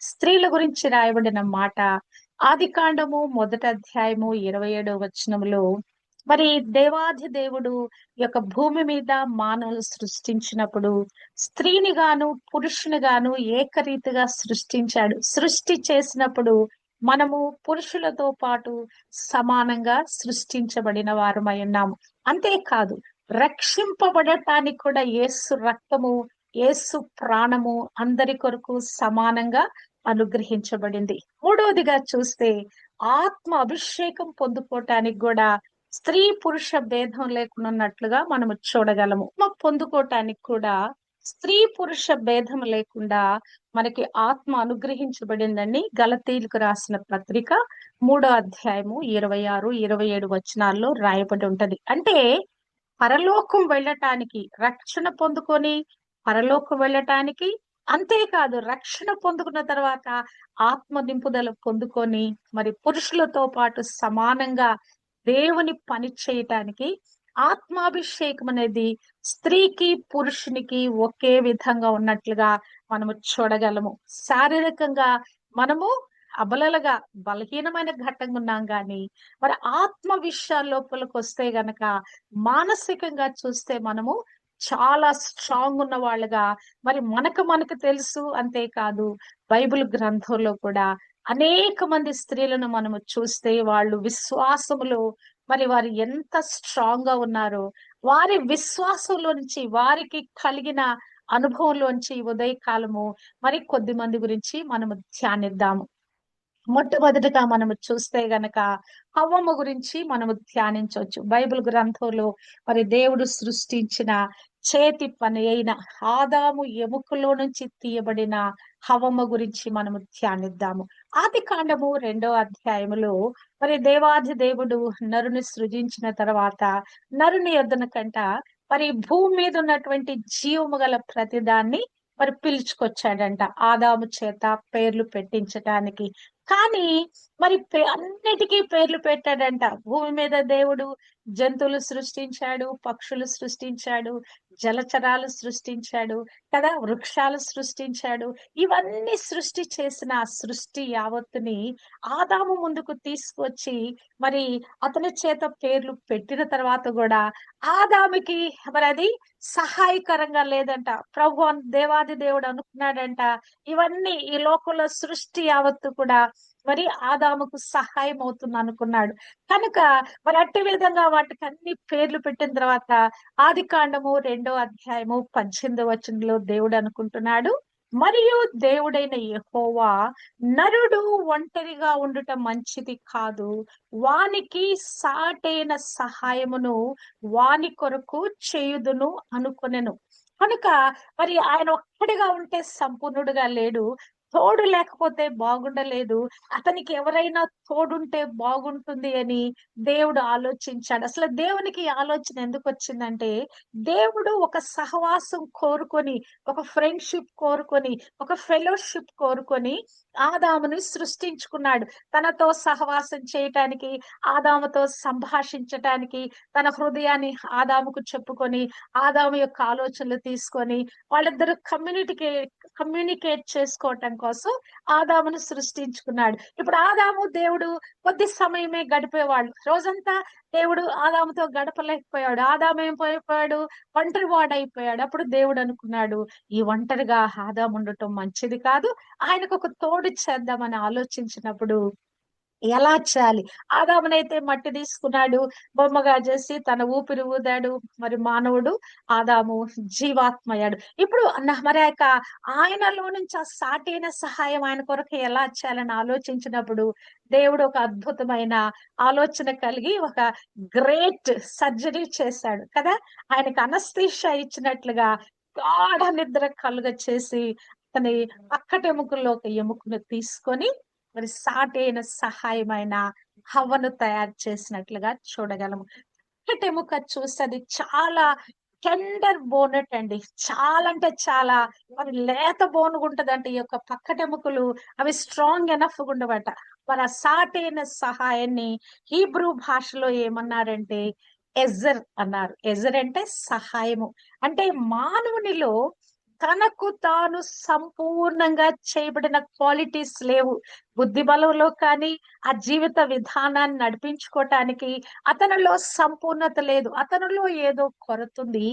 స్త్రీల గురించి రాయబడిన మాట ఆదికాండము మొదటి అధ్యాయము 27వ వచనములో మరి దేవాది దేవుడు యొక్క భూమి మీద మానవులు సృష్టించినప్పుడు స్త్రీని గాను పురుషుని గాను ఏకరీతిగా సృష్టించాడు. సృష్టి చేసినప్పుడు మనము పురుషులతో పాటు సమానంగా సృష్టించబడిన వారమై ఉన్నాము. అంతేకాదు, రక్షింపబడటానికి కూడా యేసు రక్తము, యేసు ప్రాణము అందరి కొరకు సమానంగా అనుగ్రహించబడింది. మూడవదిగా చూస్తే ఆత్మ అభిషేకం పొందుకోవటానికి కూడా స్త్రీ పురుష భేదం లేకుండా ఉన్నట్లుగా మనము చూడగలము. పొందుకోవటానికి కూడా స్త్రీ పురుష భేదం లేకుండా మనకి ఆత్మ అనుగ్రహించబడిందని గలతీయులకు రాసిన పత్రిక 3వ అధ్యాయము 26, 27 వచనాల్లో రాయబడి ఉంటది. అంటే పరలోకం వెళ్ళటానికి, రక్షణ పొందుకొని పరలోకం వెళ్ళటానికి, అంతేకాదు రక్షణ పొందుకున్న తర్వాత ఆత్మ నింపుదల పొందుకొని మరి పురుషులతో పాటు సమానంగా దేవుని పని చేయటానికి ఆత్మాభిషేకం అనేది స్త్రీకి పురుషునికి ఒకే విధంగా ఉన్నట్లుగా మనము చూడగలము. శారీరకంగా మనము అబలలుగా బలహీనమైన ఘట్టంగా ఉన్నాం గాని మరి ఆత్మ విషయాల లోపలికి వస్తే గనక మానసికంగా చూస్తే మనము చాలా స్ట్రాంగ్ ఉన్న వాళ్ళుగా మరి మనకు తెలుసు. అంతేకాదు బైబిల్ గ్రంథంలో కూడా అనేక మంది స్త్రీలను మనము చూస్తే వాళ్ళు విశ్వాసములో మరి వారు ఎంత స్ట్రాంగ్ గా ఉన్నారో, వారి విశ్వాసంలో నుంచి వారికి కలిగిన అనుభవంలోంచి ఉదయకాలము మరి కొద్ది మంది గురించి మనము ధ్యానిద్దాము. మొట్టమొదటిగా మనము చూస్తే గనక హవ్వమ్మ గురించి మనము ధ్యానించవచ్చు. బైబిల్ గ్రంథంలో మరి దేవుడు సృష్టించిన చేతి పని అయిన ఆదాము ఎముకలో నుంచి తీయబడిన హవ్వమ్మ గురించి మనము ధ్యానిద్దాము. ఆదికాండము 2వ అధ్యాయములో మరి దేవాది దేవుడు నరుని సృజించిన తర్వాత నరుని యొద్దన కంట మరి భూమి మీద ఉన్నటువంటి జీవము గల ప్రతిదాన్ని మరి పిలుచుకొచ్చాడంట ఆదాము చేత పేర్లు పెట్టించటానికి. కానీ మరి అన్నిటికీ పేర్లు పెట్టాడంట. భూమి మీద దేవుడు జంతువులు సృష్టించాడు, పక్షులు సృష్టించాడు, జలచరాలు సృష్టించాడు కదా, వృక్షాలు సృష్టించాడు. ఇవన్నీ సృష్టి చేసిన ఆ సృష్టి యావత్తుని ఆదాము ముందుకు తీసుకొచ్చి మరి అతని చేత పేర్లు పెట్టిన తర్వాత కూడా ఆదాముకి మరి అది సహాయకరంగా లేదంట. దేవాది దేవుడు అనుకున్నాడంట ఇవన్నీ ఈ లోకంలో సృష్టి యావత్తు కూడా మరి ఆదాముకు సహాయం అవుతుంది అనుకున్నాడు. కనుక మరి అట్టి విధంగా వాటికి అన్ని పేర్లు పెట్టిన తర్వాత ఆదికాండము 2వ అధ్యాయము 18వ వచనంలో దేవుడు అనుకుంటున్నాడు, మరియు దేవుడైన యెహోవా నరుడు ఒంటరిగా ఉండుట మంచిది కాదు, వానికి సాటైన సహాయమును వాని కొరకు చేయుదును అనుకొనెను. కనుక మరి ఆయన ఒక్కడిగా ఉంటే సంపూర్ణుడుగా లేడు, తోడు లేకపోతే బాగుండలేదు. అతనికి ఎవరైనా తోడుంటే బాగుంటుంది అని దేవుడు ఆలోచించాడు. అసలు దేవునికి ఈ ఆలోచన ఎందుకు వచ్చిందంటే, దేవుడు ఒక సహవాసం కోరుకొని, ఒక ఫ్రెండ్షిప్ కోరుకొని, ఒక ఫెలోషిప్ కోరుకొని ఆదాముని సృష్టించుకున్నాడు. తనతో సహవాసం చేయటానికి, ఆదాముతో సంభాషించటానికి, తన హృదయాన్ని ఆదాముకు చెప్పుకొని ఆదాము యొక్క ఆలోచనలు తీసుకొని వాళ్ళిద్దరు కమ్యూనికేట్ చేసుకోవటం కోసం ఆదామును సృష్టించుకున్నాడు. ఇప్పుడు ఆదాము దేవుడు కొద్ది సమయమే గడిపేవాళ్ళు. రోజంతా దేవుడు ఆదాముతో గడపలేకపోయాడు. ఆదాము ఏమైపోయాడు? ఒంటరి వాడైపోయాడు. అప్పుడు దేవుడు అనుకున్నాడు, ఈ ఒంటరిగా ఆదాము ఉండటం మంచిది కాదు, ఆయనకు ఒక తోడు చేద్దామని ఆలోచించినప్పుడు ఎలా చేయాలి? ఆదామునైతే మట్టి తీసుకున్నాడు, బొమ్మగా చేసి తన ఊపిరి ఊదాడు. మరి మానవుడు ఆదాము జీవాత్మ అయ్యాడు. ఇప్పుడు మరి ఆయనలో నుంచి ఆ సాటైన సహాయం ఆయన కొరకు ఎలా చేయాలని ఆలోచించినప్పుడు దేవుడు ఒక అద్భుతమైన ఆలోచన కలిగి ఒక గ్రేట్ సర్జరీ చేశాడు కదా. ఆయనకు అనస్థీషియా ఇచ్చినట్లుగా గాఢ నిద్ర కలుగ చేసి అతని పక్కటెముకల్లో ఒక ఎముకను తీసుకొని మరి సాటైన సహాయమైన హవ్వను తయారు చేసినట్లుగా చూడగలము. ఎముక చూస్తే అది చాలా టెండర్ బోనెట్ అండి. చాలా అంటే చాలా మరి లేత బోనుగా ఉంటదంట. ఈ యొక్క పక్కటెముకలు అవి స్ట్రాంగ్ ఎనఫ్ ఉండవట. మరి ఆ సాటైన సహాయాన్ని హీబ్రూ భాషలో ఏమన్నారంటే ఎజర్ అన్నారు. ఎజర్ అంటే సహాయము. అంటే మానవునిలో తనకు తాను సంపూర్ణంగా చేయబడిన క్వాలిటీస్ లేవు. బుద్ధి బలంలో కానీ, ఆ జీవిత విధానాన్ని నడిపించుకోవటానికి అతనిలో సంపూర్ణత లేదు. అతనిలో ఏదో కొరతుంది.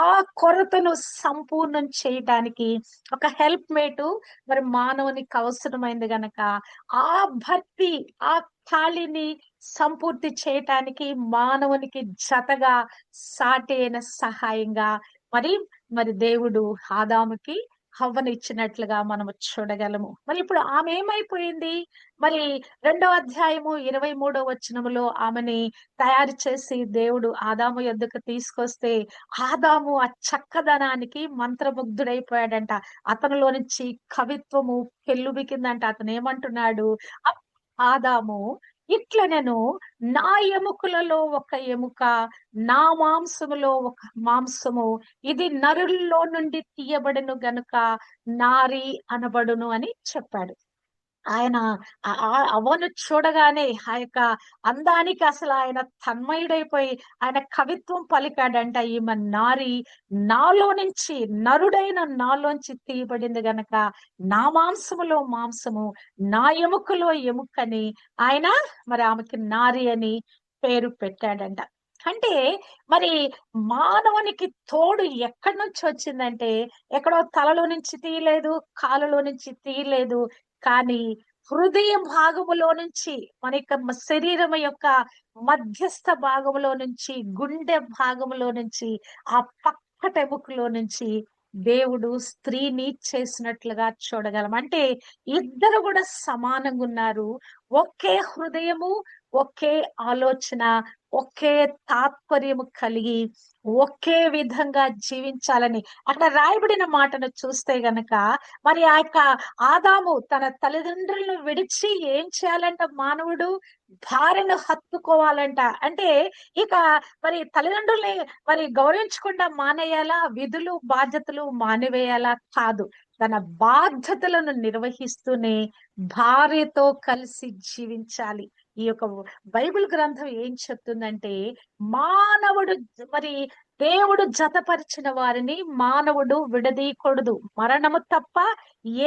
ఆ కొరతను సంపూర్ణం చేయటానికి ఒక హెల్ప్ మేటు మరి మానవునికి అవసరమైంది గనక, ఆ భర్తీ, ఆ ఖాళీని సంపూర్తి చేయటానికి మానవునికి జతగా సాటి అయిన సహాయంగా మరి మరి దేవుడు ఆదాముకి హవ్వనిచ్చినట్లుగా మనము చూడగలము. మరి ఇప్పుడు ఆమె ఏమైపోయింది? మరి 2వ అధ్యాయము 23వ వచనములో ఆమెని తయారు చేసి దేవుడు ఆదాము యొద్దకు తీసుకొస్తే, ఆదాము ఆ చక్కదనానికి మంత్రముగ్ధుడైపోయాడంట. అతనిలో నుంచి కవిత్వము పెల్లుబికిందంట. అతను ఏమంటున్నాడు? ఆదాము ఇట్లనెను, నా ఎముకలలో ఒక ఎముక, నా మాంసములో ఒక మాంసము, ఇది నరుల్లో నుండి తీయబడెను గనుక నారి అనబడును అని చెప్పాడు. ఆయన అవ్వను చూడగానే ఆ యొక్క అందానికి అసలు ఆయన తన్మయుడైపోయి ఆయన కవిత్వం పలికాడంట. ఈమె నారి నాలో నుంచి, నరుడైన నాలోంచి తీయబడింది గనక నా మాంసములో మాంసము, నా ఎముకలో ఎముకని ఆయన మరి ఆమెకి నారి అని పేరు పెట్టాడంట. అంటే మరి మానవునికి తోడు ఎక్కడి నుంచి వచ్చిందంటే, ఎక్కడో తలలో నుంచి తీయలేదు, కాలులో నుంచి తీయలేదు. కానీ హృదయ భాగములో నుంచి, మన యొక్క శరీరం యొక్క మధ్యస్థ భాగములో నుంచి, గుండె భాగములో నుంచి, ఆ పక్కటెముకలో నుంచి దేవుడు స్త్రీని చేసినట్లుగా చూడగలం. అంటే ఇద్దరు కూడా సమానంగా ఉన్నారు. ఒకే హృదయము, ఒకే ఆలోచన, ఒకే తాత్పర్యము కలిగి ఒకే విధంగా జీవించాలని అక్కడ రాయబడిన మాటను చూస్తే గనక, మరి ఆ యొక్క ఆదాము తన తల్లిదండ్రులను విడిచి ఏం చేయాలంట మానవుడు? భార్యను హత్తుకోవాలంట. అంటే ఇక మరి తల్లిదండ్రుల్ని మరి గౌరవించకుండా మానేయాలా? విధులు బాధ్యతలు మానివేయాలా? కాదు. తన బాధ్యతలను నిర్వహిస్తూనే భార్యతో కలిసి జీవించాలి. ఈ యొక్క బైబిల్ గ్రంథం ఏం చెప్తుందంటే, మానవుడు మరి దేవుడు జతపరిచిన వారిని మానవుడు విడదీయకూడదు. మరణము తప్ప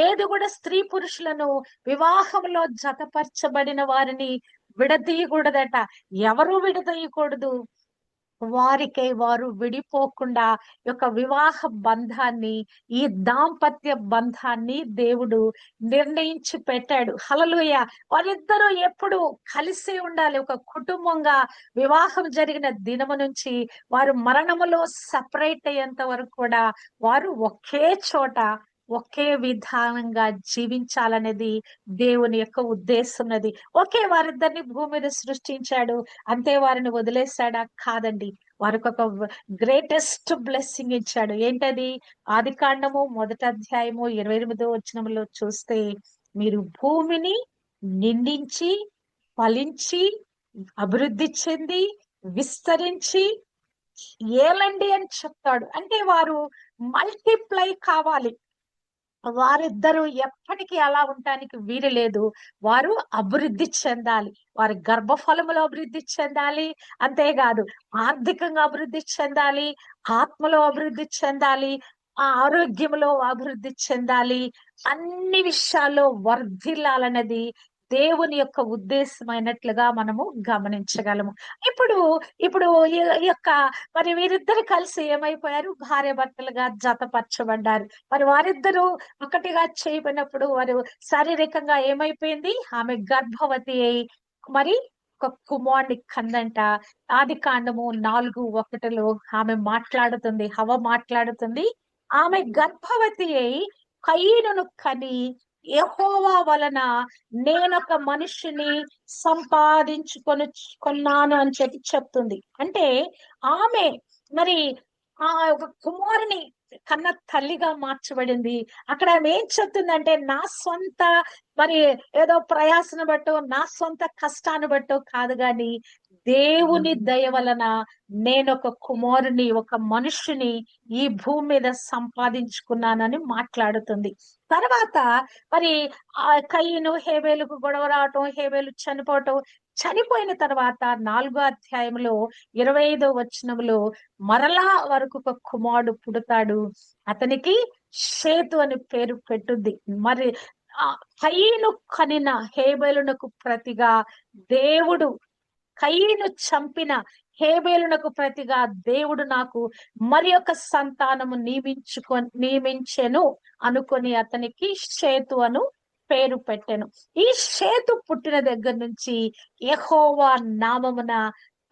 ఏది కూడా స్త్రీ పురుషులను వివాహంలో జతపరచబడిన వారిని విడదీయకూడదట. ఎవరు విడదీయకూడదు? వారికై వారు విడిపోకుండా యొక్క వివాహ బంధాన్ని, ఈ దాంపత్య బంధాన్ని దేవుడు నిర్ణయించి పెట్టాడు. హల్లెలూయా! వారిద్దరూ ఎప్పుడు కలిసే ఉండాలి. ఒక కుటుంబంగా వివాహం జరిగిన దినము నుంచి వారు మరణములో సెపరేట్ అయ్యేంత వరకు కూడా వారు ఒకే చోట ఒకే విధానంగా జీవించాలనేది దేవుని యొక్క ఉద్దేశం. ఉన్నది ఒకే వారిద్దరిని భూమి మీద సృష్టించాడు, అంతే వారిని వదిలేశాడా? కాదండి. వారికి ఒక గ్రేటెస్ట్ బ్లెస్సింగ్ ఇచ్చాడు. ఏంటది? ఆదికాండము 1వ అధ్యాయము 28వ వచనంలో చూస్తే, మీరు భూమిని నిండించి ఫలించి అభివృద్ధి చెంది విస్తరించి ఏలండి అని చెప్తాడు. అంటే వారు మల్టిప్లై కావాలి. వారిద్దరూ ఎప్పటికీ అలా ఉండటానికి వీలు లేదు. వారు అభివృద్ధి చెందాలి. వారి గర్భఫలములో అభివృద్ధి చెందాలి. అంతేకాదు, ఆర్థికంగా అభివృద్ధి చెందాలి, ఆత్మలో అభివృద్ధి చెందాలి, ఆ ఆరోగ్యంలో అభివృద్ధి చెందాలి. అన్ని విషయాల్లో వర్ధిల్లాలన్నది దేవుని యొక్క ఉద్దేశమైనట్లుగా మనము గమనించగలము. ఇప్పుడు ఇప్పుడు ఈ యొక్క మరి వీరిద్దరు కలిసి ఏమైపోయారు? భార్యాభర్తలుగా జతపరచబడ్డారు. మరి వారిద్దరూ ఒకటిగా చేయబడినప్పుడు వారు శారీరకంగా ఏమైపోయింది? ఆమె గర్భవతి అయి మరి ఒక కుమారుని కందంట. ఆదికాండము 4:1 ఆమె మాట్లాడుతుంది, హవ్వ మాట్లాడుతుంది. ఆమె గర్భవతి అయి కయీనును కని, యెహోవా వలన నేనొక మనిషిని కొన్నాను అని చెప్తుంది. అంటే ఆమె మరి ఆ ఒక కుమారుని కన్న తల్లిగా మార్చబడింది. అక్కడ ఆమె ఏం చెప్తుందంటే, నా సొంత మరి ఏదో ప్రయాసను బట్టో, నా సొంత కష్టాన్ని బట్టో కాదు గాని, దేవుని దయ వలన నేనొక కుమారుని, ఒక మనుషుని ఈ భూమి మీద సంపాదించుకున్నానని మాట్లాడుతుంది. తర్వాత మరి ఆ కయీను హేబేలుకు గొడవ రావటం, హేబేలు చనిపోవటం, చనిపోయిన తర్వాత 4వ అధ్యాయంలో 25వ వచనంలో మరలా వరకు ఒక కుమారుడు పుడతాడు. అతనికి షేతు అని పేరు పెట్టుద్ది. మరి ఆ కయీను కనిన హేబెలునకు ప్రతిగా దేవుడు, కయీను చంపిన హేబెలునకు ప్రతిగా దేవుడు నాకు మరి ఒక సంతానము నియమించెను అనుకొని అతనికి షేతు అను పేరు పెట్టెను. ఈ షేతు పుట్టిన దగ్గర నుంచి యెహోవా నామమున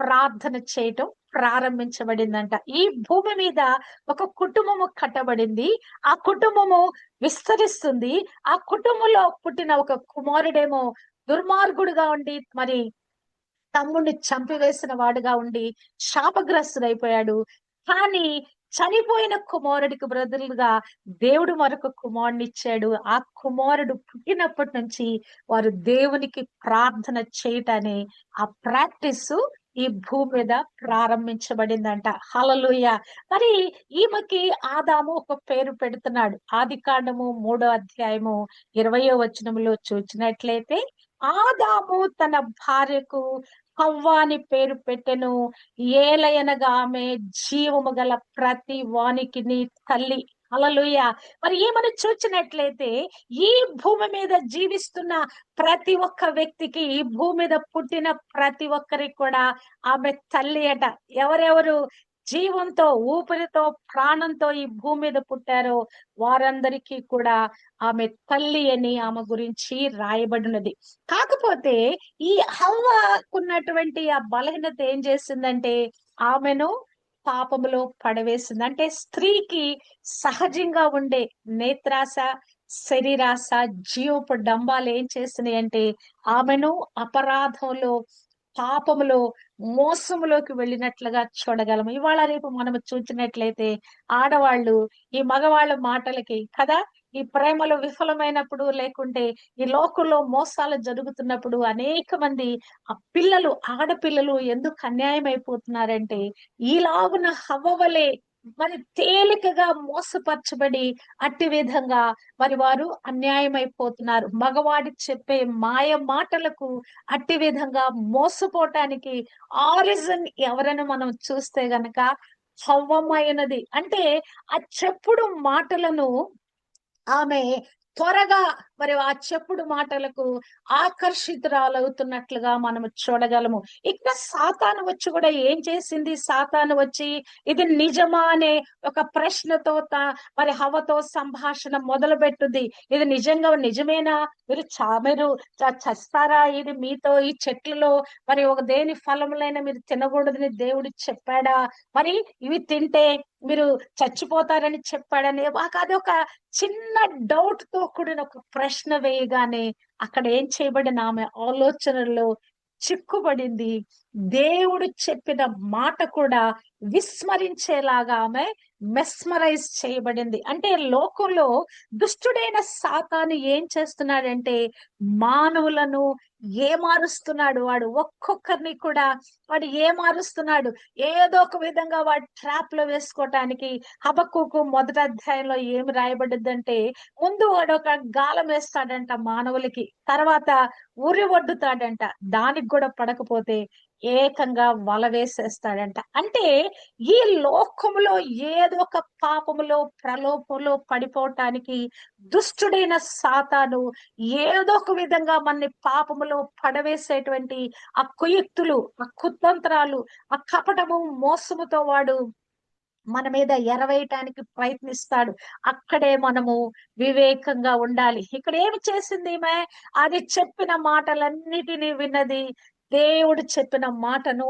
ప్రార్థన చేయటం ప్రారంభించబడిందంట. ఈ భూమి మీద ఒక కుటుంబము కట్టబడింది. ఆ కుటుంబము విస్తరిస్తుంది. ఆ కుటుంబంలో పుట్టిన ఒక కుమారుడేమో దుర్మార్గుడుగా ఉండి, మరి తమ్ముడిని చంపివేసిన వాడుగా ఉండి శాపగ్రస్తుడైపోయాడు. కానీ చనిపోయిన కుమారుడికి బదులుగా దేవుడు మరొక కుమారుని ఇచ్చాడు. ఆ కుమారుడు పుట్టినప్పటి నుంచి వారు దేవునికి ప్రార్థన చేయటాన్ని, ఆ ప్రాక్టీస్ ఈ భూమి మీద ప్రారంభించబడిందంట. హల్లెలూయా. మరి ఈమెకి ఆదాము ఒక పేరు పెడుతున్నాడు. ఆదికాండము 3వ అధ్యాయము 20వ వచనంలో చూసినట్లయితే, ఆదాము తన భార్యకు హవ్వ అని పేరు పెట్టెను. ఏలయనగా ఆమె జీవము గల ప్రతి వానికి నీ తల్లి. హల్లెలూయా. మరి ఏమని చూచినట్లయితే, ఈ భూమి మీద జీవిస్తున్న ప్రతి ఒక్క వ్యక్తికి, ఈ భూమి మీద పుట్టిన ప్రతి ఒక్కరికి కూడా ఆమె తల్లి అట. ఎవరెవరు జీవంతో, ఊపిరితో, ప్రాణంతో ఈ భూమి మీద పుట్టారో వారందరికీ కూడా ఆమె తల్లి అని ఆమె గురించి రాయబడినది. కాకపోతే ఈ హవ్వకున్నటువంటి ఆ బలహీనత ఏం చేసిందంటే ఆమెను పాపములో పడవేసింది. అంటే స్త్రీకి సహజంగా ఉండే నేత్రాశ, శరీరాశ, జీవపు డంబాలు ఏం చేసినాయి అంటే ఆమెను అపరాధంలో, పాపములో, మోసములోకి వెళ్ళినట్లుగా చూడగలము. ఇవాళ రేపు మనము చూసినట్లయితే ఆడవాళ్ళు ఈ మగవాళ్ళ మాటలకి కదా, ఈ ప్రేమలో విఫలమైనప్పుడు, లేకుంటే ఈ లోకంలో మోసాలు జరుగుతున్నప్పుడు అనేక మంది ఆ పిల్లలు, ఆడపిల్లలు ఎందుకు అన్యాయం అయిపోతున్నారంటే ఈలాగున హవ్వవలే మరి తేలికగా మోసపరచబడి అట్టి విధంగా మరి వారు అన్యాయం అయిపోతున్నారు. మగవాడి చెప్పే మాయ మాటలకు అట్టి విధంగా మోసపోవటానికి ఆరిజిన్ ఎవరని మనం చూస్తే గనక హవ్వమైనది. అంటే ఆ చెప్పుడు మాటలను ఆమె త్వరగా మరి ఆ చెప్పుడు మాటలకు ఆకర్షితురాలవుతున్నట్లుగా మనము చూడగలము. ఇక్కడ సాతాను వచ్చి కూడా ఏం చేసింది? సాతాను వచ్చి ఇది నిజమా అనే ఒక ప్రశ్నతో మరి హవ్వతో సంభాషణ మొదలు పెట్టుద్ది. ఇది నిజమేనా? మీరు చస్తారా? ఇది మీతో ఈ చెట్లలో మరి ఒక దేని ఫలములైనా మీరు తినకూడదని దేవుడు చెప్పాడా? మరి ఇవి తింటే మీరు చచ్చిపోతారని చెప్పాడని అది ఒక చిన్న డౌట్ తో కూడిన ఒక ప్రశ్న వేయగానే అక్కడ ఏం చేయబడిన ఆమె ఆలోచనల్లో చిక్కుబడింది. దేవుడు చెప్పిన మాట కూడా విస్మరించేలాగా ఆమె మెస్మరైజ్ చేయబడింది. అంటే లోకంలో దుష్టుడైన సాతాను ఏం చేస్తున్నాడంటే మానవులను ఏమారుస్తున్నాడు. వాడు ఒక్కొక్కరిని కూడా వాడు ఏమారుస్తున్నాడు. ఏదో ఒక విధంగా వాడు ట్రాప్ లో వేసుకోవటానికి. హబక్కూకు 1వ అధ్యాయంలో ఏమి రాయబడ్డదంటే ముందు వాడు ఒక గాలం వేస్తాడంట మానవులకి, తర్వాత ఉరి వడ్డుతాడంట, దానికి కూడా పడకపోతే ఏకంగా వల వేసేస్తాడంట. అంటే ఈ లోకములో ఏదో ఒక పాపములో, ప్రలోభంలో పడిపోవటానికి దుష్టుడైన సాతాను ఏదో ఒక విధంగా మనని పాపములో పడవేసేటువంటి ఆ కుయుక్తులు, ఆ కుతంత్రాలు, ఆ కపటము, మోసముతో వాడు మన మీద ఎరవేయటానికి ప్రయత్నిస్తాడు. అక్కడే మనము వివేకంగా ఉండాలి. ఇక్కడ ఏమి చేసింది ఈమె? అది చెప్పిన మాటలన్నిటినీ విన్నది. దేవుడు చెప్పిన మాటను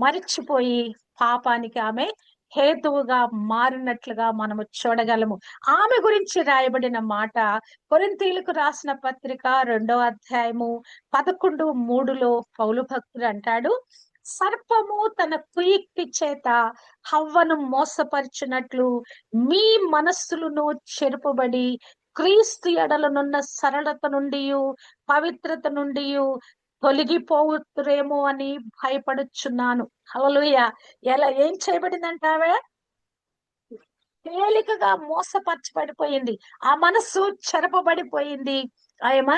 మరిచిపోయి పాపానికి ఆమె హేతువుగా మారినట్లుగా మనము చూడగలము. ఆమె గురించి రాయబడిన మాట కొరింథీయులకు రాసిన పత్రిక 2వ అధ్యాయము 11:3లో పౌలు భక్తుడు అంటాడు, సర్పము తన కుయుక్తి చేత హవ్వను మోసపరిచినట్లు మీ మనస్సులను చెరుపబడి క్రీస్తు ఎడలనున్న సరళత నుండి, పవిత్రత నుండి తొలగిపోతురేమో అని భయపడుచున్నాను. హల్లెలూయా. ఏం చేయబడిందంటావే? తేలికగా మోసపరచబడిపోయింది. ఆ మనస్సు చెరపబడిపోయింది. ఆమె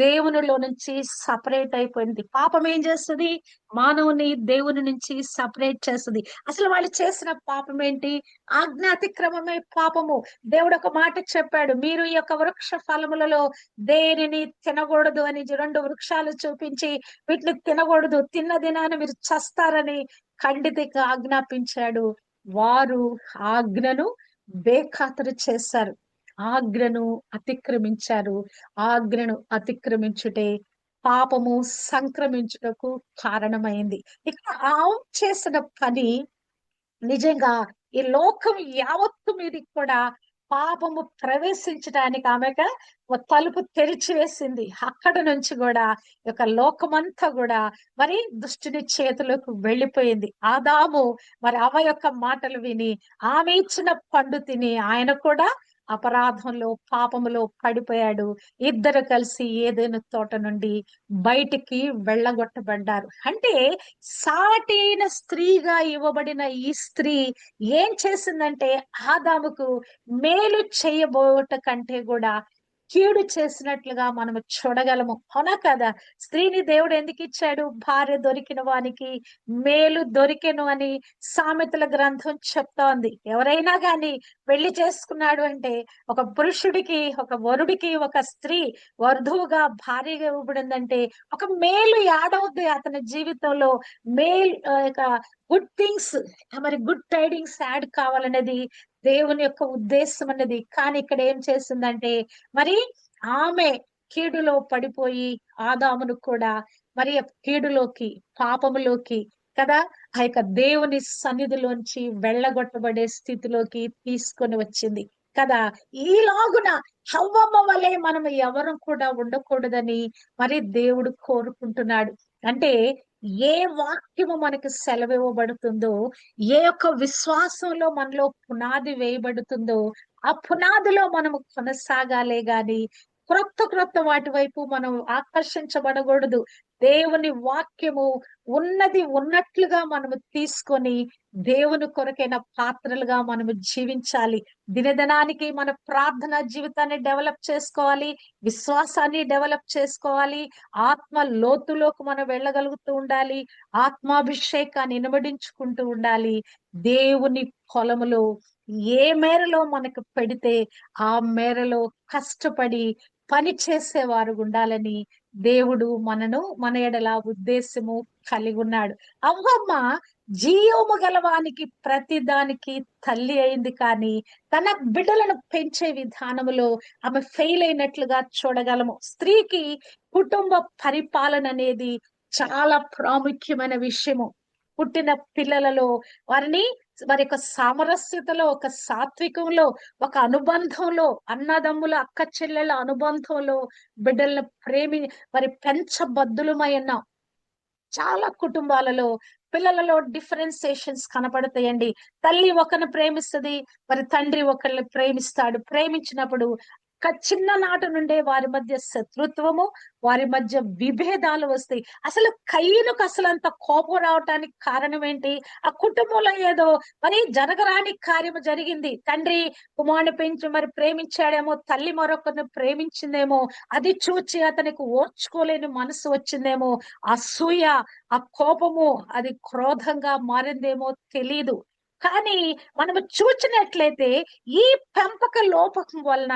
దేవునిలో నుంచి సపరేట్ అయిపోయింది. పాపం ఏం చేస్తుంది? మానవుని దేవుని నుంచి సపరేట్ చేస్తుంది. అసలు వాళ్ళు చేసిన పాపం ఏంటి? ఆజ్ఞాతిక్రమమే పాపము. దేవుడు ఒక మాట చెప్పాడు, మీరు ఈ యొక్క వృక్ష ఫలములలో దేనిని తినకూడదు అని 2 వృక్షాలు చూపించి, వీటిని తినకూడదు, తిన్న దినాన మీరు చస్తారని ఖండితంగా ఆజ్ఞాపించాడు. వారు ఆజ్ఞను బేఖాతరు చేశారు. ఆజ్ఞను అతిక్రమించారు. ఆజ్ఞను అతిక్రమించుటే పాపము సంక్రమించుటకు కారణమైంది. ఇక్కడ ఆవు చేసిన పని నిజంగా ఈ లోకం యావత్తు మీదకి కూడా పాపము ప్రవేశించడానికి ఆమెక ఒక తలుపు తెరిచి వేసింది. అక్కడ నుంచి కూడా ఈ యొక్క లోకమంతా కూడా మరి దుష్టుని చేతులకు వెళ్ళిపోయింది. ఆదాము మరి అవ్వ యొక్క మాటలు విని ఆమె ఇచ్చిన పండు తిని ఆయన కూడా అపరాధంలో పాపములో పడిపోయాడు. ఇద్దరు కలిసి ఏదైనా తోట నుండి బయటికి వెళ్ళగొట్టబడ్డారు. అంటే సాటి అయిన స్త్రీగా ఇవ్వబడిన ఈ స్త్రీ ఏం చేసిందంటే ఆదాముకు మేలు చేయబోట కంటే కూడా కీడు చేసినట్లుగా మనము చూడగలము. అవునా కదా? స్త్రీని దేవుడు ఎందుకు ఇచ్చాడు? భార్య దొరికిన వానికి మేలు దొరికెను అని సామెతల గ్రంథం చెప్తోంది. ఎవరైనా గాని పెళ్లి చేసుకున్నాడు అంటే ఒక పురుషుడికి, ఒక వరుడికి ఒక స్త్రీ వధువుగా భార్యగా ఇవ్వబడిందంటే ఒక మేలు యాడవుద్ది అతని జీవితంలో. మేల్ గుడ్ థింగ్స్, మరి గుడ్ టైడింగ్స్ యాడ్ కావాలనేది దేవుని యొక్క ఉద్దేశం అన్నది. కానీ ఇక్కడ ఏం చేసిందంటే మరి ఆమె కీడులో పడిపోయి ఆదామును కూడా మరి ఆ కీడులోకి, పాపములోకి కదా, ఆ యొక్క దేవుని సన్నిధిలోంచి వెళ్ళగొట్టబడే స్థితిలోకి తీసుకొని వచ్చింది కదా. ఈలాగున హవ్వమ్మ వలె మనం ఎవరు కూడా ఉండకూడదని మరి దేవుడు కోరుకుంటున్నాడు. అంటే ఏ వాక్యము మనకి సెలవివ్వబడుతుందో, ఏ యొక్క విశ్వాసంలో మనలో పునాది వేయబడుతుందో ఆ పునాదిలో మనము కొనసాగాలే గాని క్రొత్త క్రొత్త వాటి వైపు మనం ఆకర్షించబడకూడదు. దేవుని వాక్యము ఉన్నది ఉన్నట్లుగా మనము తీసుకొని దేవుని కొరకైన పాత్రలుగా మనము జీవించాలి. దినదినానికి మన ప్రార్థన జీవితాన్ని డెవలప్ చేసుకోవాలి, విశ్వాసాన్ని డెవలప్ చేసుకోవాలి, ఆత్మ లోతులోకి మనం వెళ్ళగలుగుతూ ఉండాలి, ఆత్మాభిషేకాన్ని ఇనుమడించుకుంటూ ఉండాలి. దేవుని పొలములో ఏ మేరలో మనకు పెడితే ఆ మేరలో కష్టపడి పని చేసేవారు ఉండాలని దేవుడు మన ఎడల ఉద్దేశము కలిగి ఉన్నాడు. అవ్వమ్మ జీవము గలవానికి ప్రతి దానికి తల్లి అయింది, కానీ తన బిడ్డలను పెంచే విధానములో ఆమె ఫెయిల్ అయినట్లుగా చూడగలము. స్త్రీకి కుటుంబ పరిపాలన అనేది చాలా ప్రాముఖ్యమైన విషయము. పుట్టిన పిల్లలలో వారిని వారి యొక్క సామరస్యతలో, ఒక సాత్వికంలో, ఒక అనుబంధంలో, అన్నదమ్ముల అక్క చెల్లెల అనుబంధంలో బిడ్డలను మరి పెంచబద్దులమై ఉన్నాం. చాలా కుటుంబాలలో పిల్లలలో డిఫరెన్సియేషన్స్ కనపడతాయండి. తల్లి ఒకరిని ప్రేమిస్తుంది, మరి తండ్రి ఒకరిని ప్రేమిస్తాడు. ప్రేమించినప్పుడు చిన్ననాటి నుండే వారి మధ్య శత్రుత్వము, వారి మధ్య విభేదాలు వస్తాయి. అసలు కయ్యనుకు అసలు అంత కోపం రావటానికి కారణం ఏంటి? ఆ కుటుంబంలో ఏదో మరి జరగరాని కార్యము జరిగింది. తండ్రి కుమారుని పెంచి మరి ప్రేమించాడేమో, తల్లి మరొకరిని ప్రేమించిందేమో, అది చూచి అతనికి ఓర్చుకోలేని మనసు వచ్చిందేమో, అసూయ, ఆ కోపము అది క్రోధంగా మారిందేమో తెలీదు. కానీ మనము చూచినట్లయితే ఈ పెంపక లోపం వలన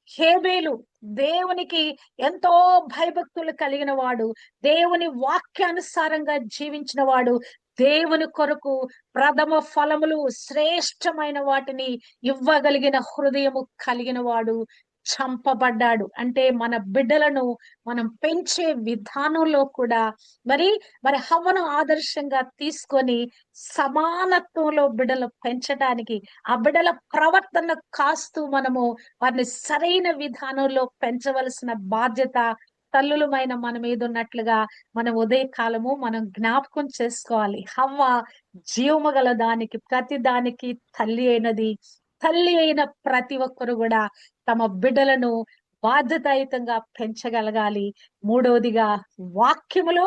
హేబేలు దేవునికి ఎంతో భయభక్తులు కలిగిన వాడు, దేవుని వాక్యానుసారంగా జీవించిన వాడు, దేవుని కొరకు ప్రథమ ఫలములు శ్రేష్టమైన వాటిని ఇవ్వగలిగిన హృదయము కలిగిన వాడు చంపబడ్డాడు. అంటే మన బిడ్డలను మనం పెంచే విధానంలో కూడా మరి మరి హవ్వను ఆదర్శంగా తీసుకొని సమానత్వంలో బిడ్డలు పెంచడానికి, ఆ బిడ్డల ప్రవర్తన కాస్తూ మనము వారిని సరైన విధానంలో పెంచవలసిన బాధ్యత తల్లులమైన మన మీద ఉన్నట్లుగా మనం ఉదయకాలము మనం జ్ఞాపకం చేసుకోవాలి. హవ్వ జీవము గల దానికి, ప్రతి దానికి తల్లి అయినది. తల్లి అయిన ప్రతి ఒక్కరు కూడా తమ బిడ్డలను బాధ్యతాయుతంగా పెంచగలగాలి. మూడవదిగా వాక్యములో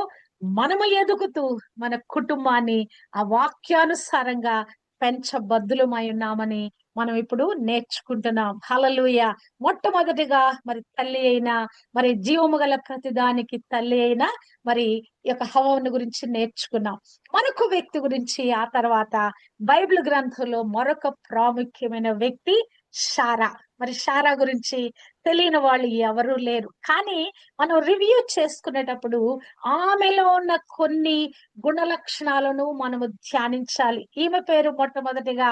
మనము ఎదుగుతూ మన కుటుంబాన్ని ఆ వాక్యానుసారంగా పెంచబద్దులమై ఉన్నామని మనం ఇప్పుడు నేర్చుకుంటున్నాం. హల్లెలూయా. మొట్టమొదటిగా మరి తల్లి అయిన, మరి జీవము గల ప్రతిదానికి తల్లి అయిన మరి ఈ యొక్క హవ్వను గురించి నేర్చుకున్నాం. మరొక వ్యక్తి గురించి ఆ తర్వాత బైబిల్ గ్రంథంలో మరొక ప్రాముఖ్యమైన వ్యక్తి శారా. మరి శారా గురించి తెలియని వాళ్ళు ఎవరూ లేరు. కానీ మనం రివ్యూ చేసుకునేటప్పుడు ఆమెలో ఉన్న కొన్ని గుణ లక్షణాలను మనము ధ్యానించాలి. ఈమె పేరు మొట్టమొదటిగా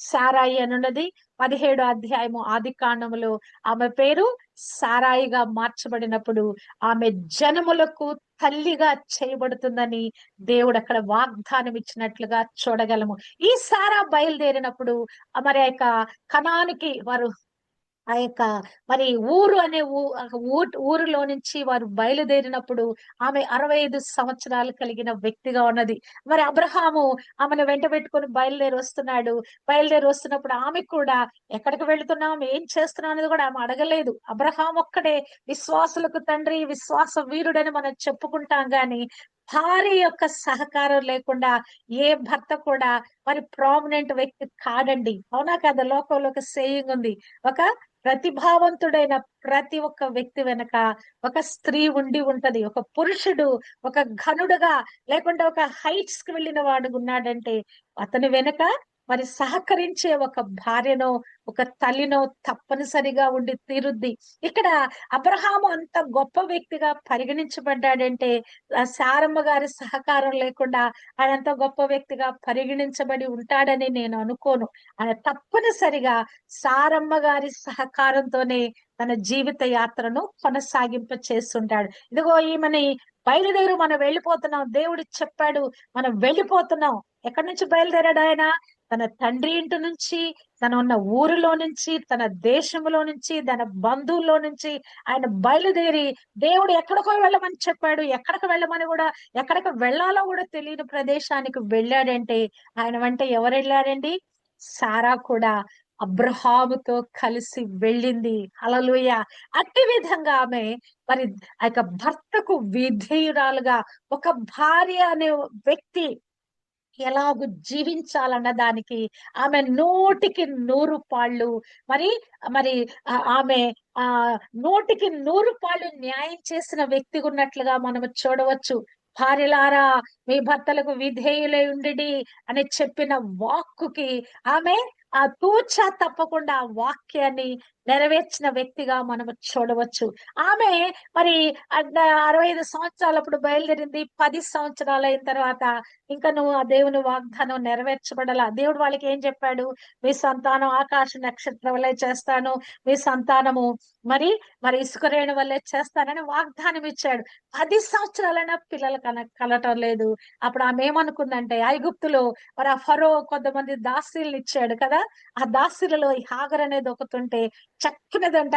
శారాయి అనున్నది. 17 అధ్యాయము ఆదికాండములో ఆమె పేరు సారాయిగా మార్చబడినప్పుడు ఆమె జనములకు తల్లిగా చేయబడుతుందని దేవుడు అక్కడ వాగ్దానం ఇచ్చినట్లుగా చూడగలము. ఈ సారా బయలుదేరినప్పుడు మరి ఆ యొక్క కనానికి వారు ఆ యొక్క మరి ఊరు అనే ఊరిలో నుంచి వారు బయలుదేరినప్పుడు ఆమె 65 సంవత్సరాలు కలిగిన వ్యక్తిగా ఉన్నది. మరి అబ్రహాము ఆమెను వెంట పెట్టుకొని బయలుదేరి వస్తున్నప్పుడు ఆమె కూడా ఎక్కడికి వెళుతున్నాం, ఏం చేస్తున్నాం అనేది కూడా ఆమె అడగలేదు. అబ్రహాం ఒక్కడే విశ్వాసులకు తండ్రి, విశ్వాస వీరుడని మనం చెప్పుకుంటాం గాని భార్య యొక్క సహకారం లేకుండా ఏ భర్త కూడా మరి ప్రామినెంట్ వ్యక్తి కాడండి. అవునా కదా? లోకంలో ఒక సేయింగ్ ఉంది. ఒక ప్రతిభావంతుడైన ప్రతి ఒక్క వ్యక్తి వెనక ఒక స్త్రీ ఉండి ఉంటది. ఒక పురుషుడు ఒక ఘనుడుగా లేకుంటే ఒక హైట్స్ కి వెళ్ళిన వాడు ఉన్నాడంటే అతని వెనక మరి సహకరించే ఒక భార్యనో ఒక తల్లినో తప్పనిసరిగా ఉండి తీరుద్ది. ఇక్కడ అబ్రహాము అంత గొప్ప వ్యక్తిగా పరిగణించబడ్డాడంటే ఆ శారమ్మ గారి సహకారం లేకుండా ఆయన అంత గొప్ప వ్యక్తిగా పరిగణించబడి ఉంటాడని నేను అనుకోను. ఆయన తప్పనిసరిగా సారమ్మ గారి సహకారంతోనే తన జీవిత యాత్రను కొనసాగింప చేస్తుంటాడు. ఇదిగో ఈమెని బయలుదేరు, మనం వెళ్ళిపోతున్నాం, దేవుడు చెప్పాడు, మనం వెళ్ళిపోతున్నాం. ఎక్కడి నుంచి బయలుదేరాడు ఆయన? తన తండ్రి ఇంటి నుంచి, తన ఉన్న ఊరిలో నుంచి, తన దేశంలో నుంచి, తన బంధువుల్లో నుంచి ఆయన బయలుదేరి దేవుడు ఎక్కడికో వెళ్ళమని చెప్పాడు. ఎక్కడికి వెళ్ళమని కూడా, ఎక్కడికి వెళ్ళాలో కూడా తెలియని ప్రదేశానికి వెళ్ళాడంటే ఆయన వెంట ఎవరు వెళ్ళారండి? సారా కూడా అబ్రహాముతో కలిసి వెళ్ళింది. హల్లెలూయా. అట్టి విధంగా ఆమె మరి ఆ యొక్క భర్తకు విధేయురాలుగా ఒక భార్య అనే వ్యక్తి ఎలాగూ జీవించాలన్న దానికి ఆమె 100కి 100 పాళ్ళు మరి మరి ఆమె ఆ 100కి 100 పాళ్ళు న్యాయం చేసిన వ్యక్తిగా ఉన్నట్లుగా మనం చూడవచ్చు. భార్యలారా మీ భర్తలకు విధేయులై ఉండిడి అని చెప్పిన వాక్కుకి ఆమె తూచా తప్పకుండా ఆ వాక్యాన్ని నెరవేర్చిన వ్యక్తిగా మనం చూడవచ్చు. ఆమె మరి 65 సంవత్సరాలప్పుడు బయలుదేరింది. 10 సంవత్సరాలు అయిన తర్వాత ఇంకా నువ్వు ఆ దేవుని వాగ్దానం నెరవేర్చబడాల. దేవుడు వాళ్ళకి ఏం చెప్పాడు? మీ సంతానం ఆకాశ నక్షత్రం వల్లే చేస్తాను, మీ సంతానము మరి మరి ఇసుక రేణు వల్లే చేస్తానని వాగ్దానం ఇచ్చాడు. 10 సంవత్సరాలైనా పిల్లలు కలటం లేదు. అప్పుడు ఆమె ఏమనుకుందంటే ఐగుప్తులో మరి ఆ ఫరో కొంతమంది దాసీలను ఇచ్చాడు కదా, ఆ దాసీలలో ఈ హాగర్ అనేది ఒకతుంటే చక్కనిదంట.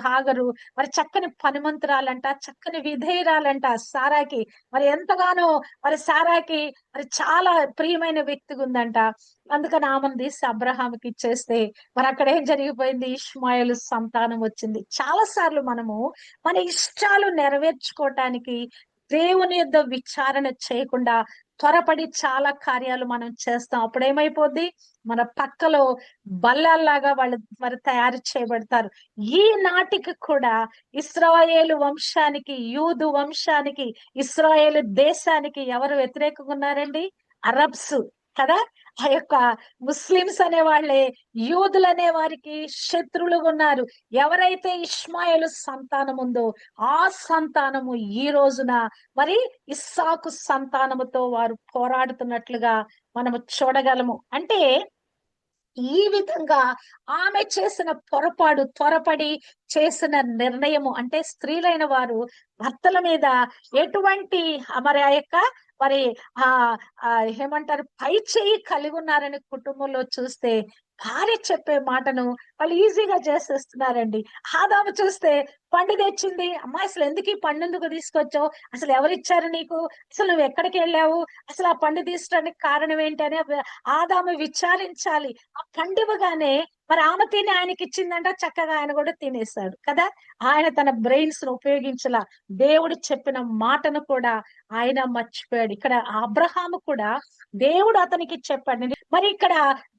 హాగరు మరి చక్కని పనిమంతురాలంట, చక్కని విధేయురాలంట సారాకి. మరి ఎంతగానో మరి సారాకి మరి చాలా ప్రియమైన వ్యక్తిగా ఉందంట. అందుకని ఆమెను తీసి అబ్రహాంకి ఇచ్చేస్తే మరి అక్కడ ఏం జరిగిపోయింది? ఇష్మాయేలు సంతానం వచ్చింది. చాలా సార్లు మనము మన ఇష్టాలు నెరవేర్చుకోవటానికి దేవుని యొద్ద విచారణ చేయకుండా త్వరపడి చాలా కార్యాలు మనం చేస్తాం. అప్పుడు ఏమైపోద్ది? మన పక్కలో బల్లాల్లాగా వాళ్ళు మరి తయారు చేయబడతారు. ఈ నాటికి కూడా ఇశ్రాయేలు వంశానికి, యూదు వంశానికి, ఇశ్రాయేలు దేశానికి ఎవరు వ్యతిరేకంగా ఉన్నారండి? అరబ్స్ కదా. ఆ యొక్క ముస్లిమ్స్ అనే వాళ్ళే యూదులు అనే వారికి శత్రువులుగా ఉన్నారు. ఎవరైతే ఇష్మాయేలు సంతానం ఉందో ఆ సంతానము ఈ రోజున మరి ఇస్సాకు సంతానముతో వారు పోరాడుతున్నట్లుగా మనము చూడగలము. అంటే ఈ విధంగా ఆమె చేసిన పొరపాటు, త్వరపడి చేసిన నిర్ణయము అంటే స్త్రీలైన వారు భర్తల మీద ఎటువంటి మరి ఆ యొక్క మరి ఆ ఏమంటారు పై చేయి కలిగి ఉన్నారని కుటుంబంలో చూస్తే భార్య చెప్పే మాటను వాళ్ళు ఈజీగా చేసేస్తున్నారండి. ఆదాము చూస్తే పండు తెచ్చింది. అమ్మా అసలు ఎందుకు ఈ పండు ఎందుకు తీసుకొచ్చావు? అసలు ఎవరిచ్చారు నీకు? అసలు నువ్వు ఎక్కడికి వెళ్ళావు? అసలు ఆ పండు తీసడానికి కారణం ఏంటి అని ఆదాము విచారించాలి. ఆ పండు ఇవ్వగానే మరి ఆమె తిని ఆయనకి ఇచ్చిందంట, చక్కగా ఆయన కూడా తినేస్తాడు కదా. ఆయన తన బ్రెయిన్స్ ను ఉపయోగించలా. దేవుడు చెప్పిన మాటను కూడా ఆయన మర్చిపోయాడు. ఇక్కడ అబ్రహాము కూడా దేవుడు అతనికి చెప్పాడు. మరి ఇక్కడ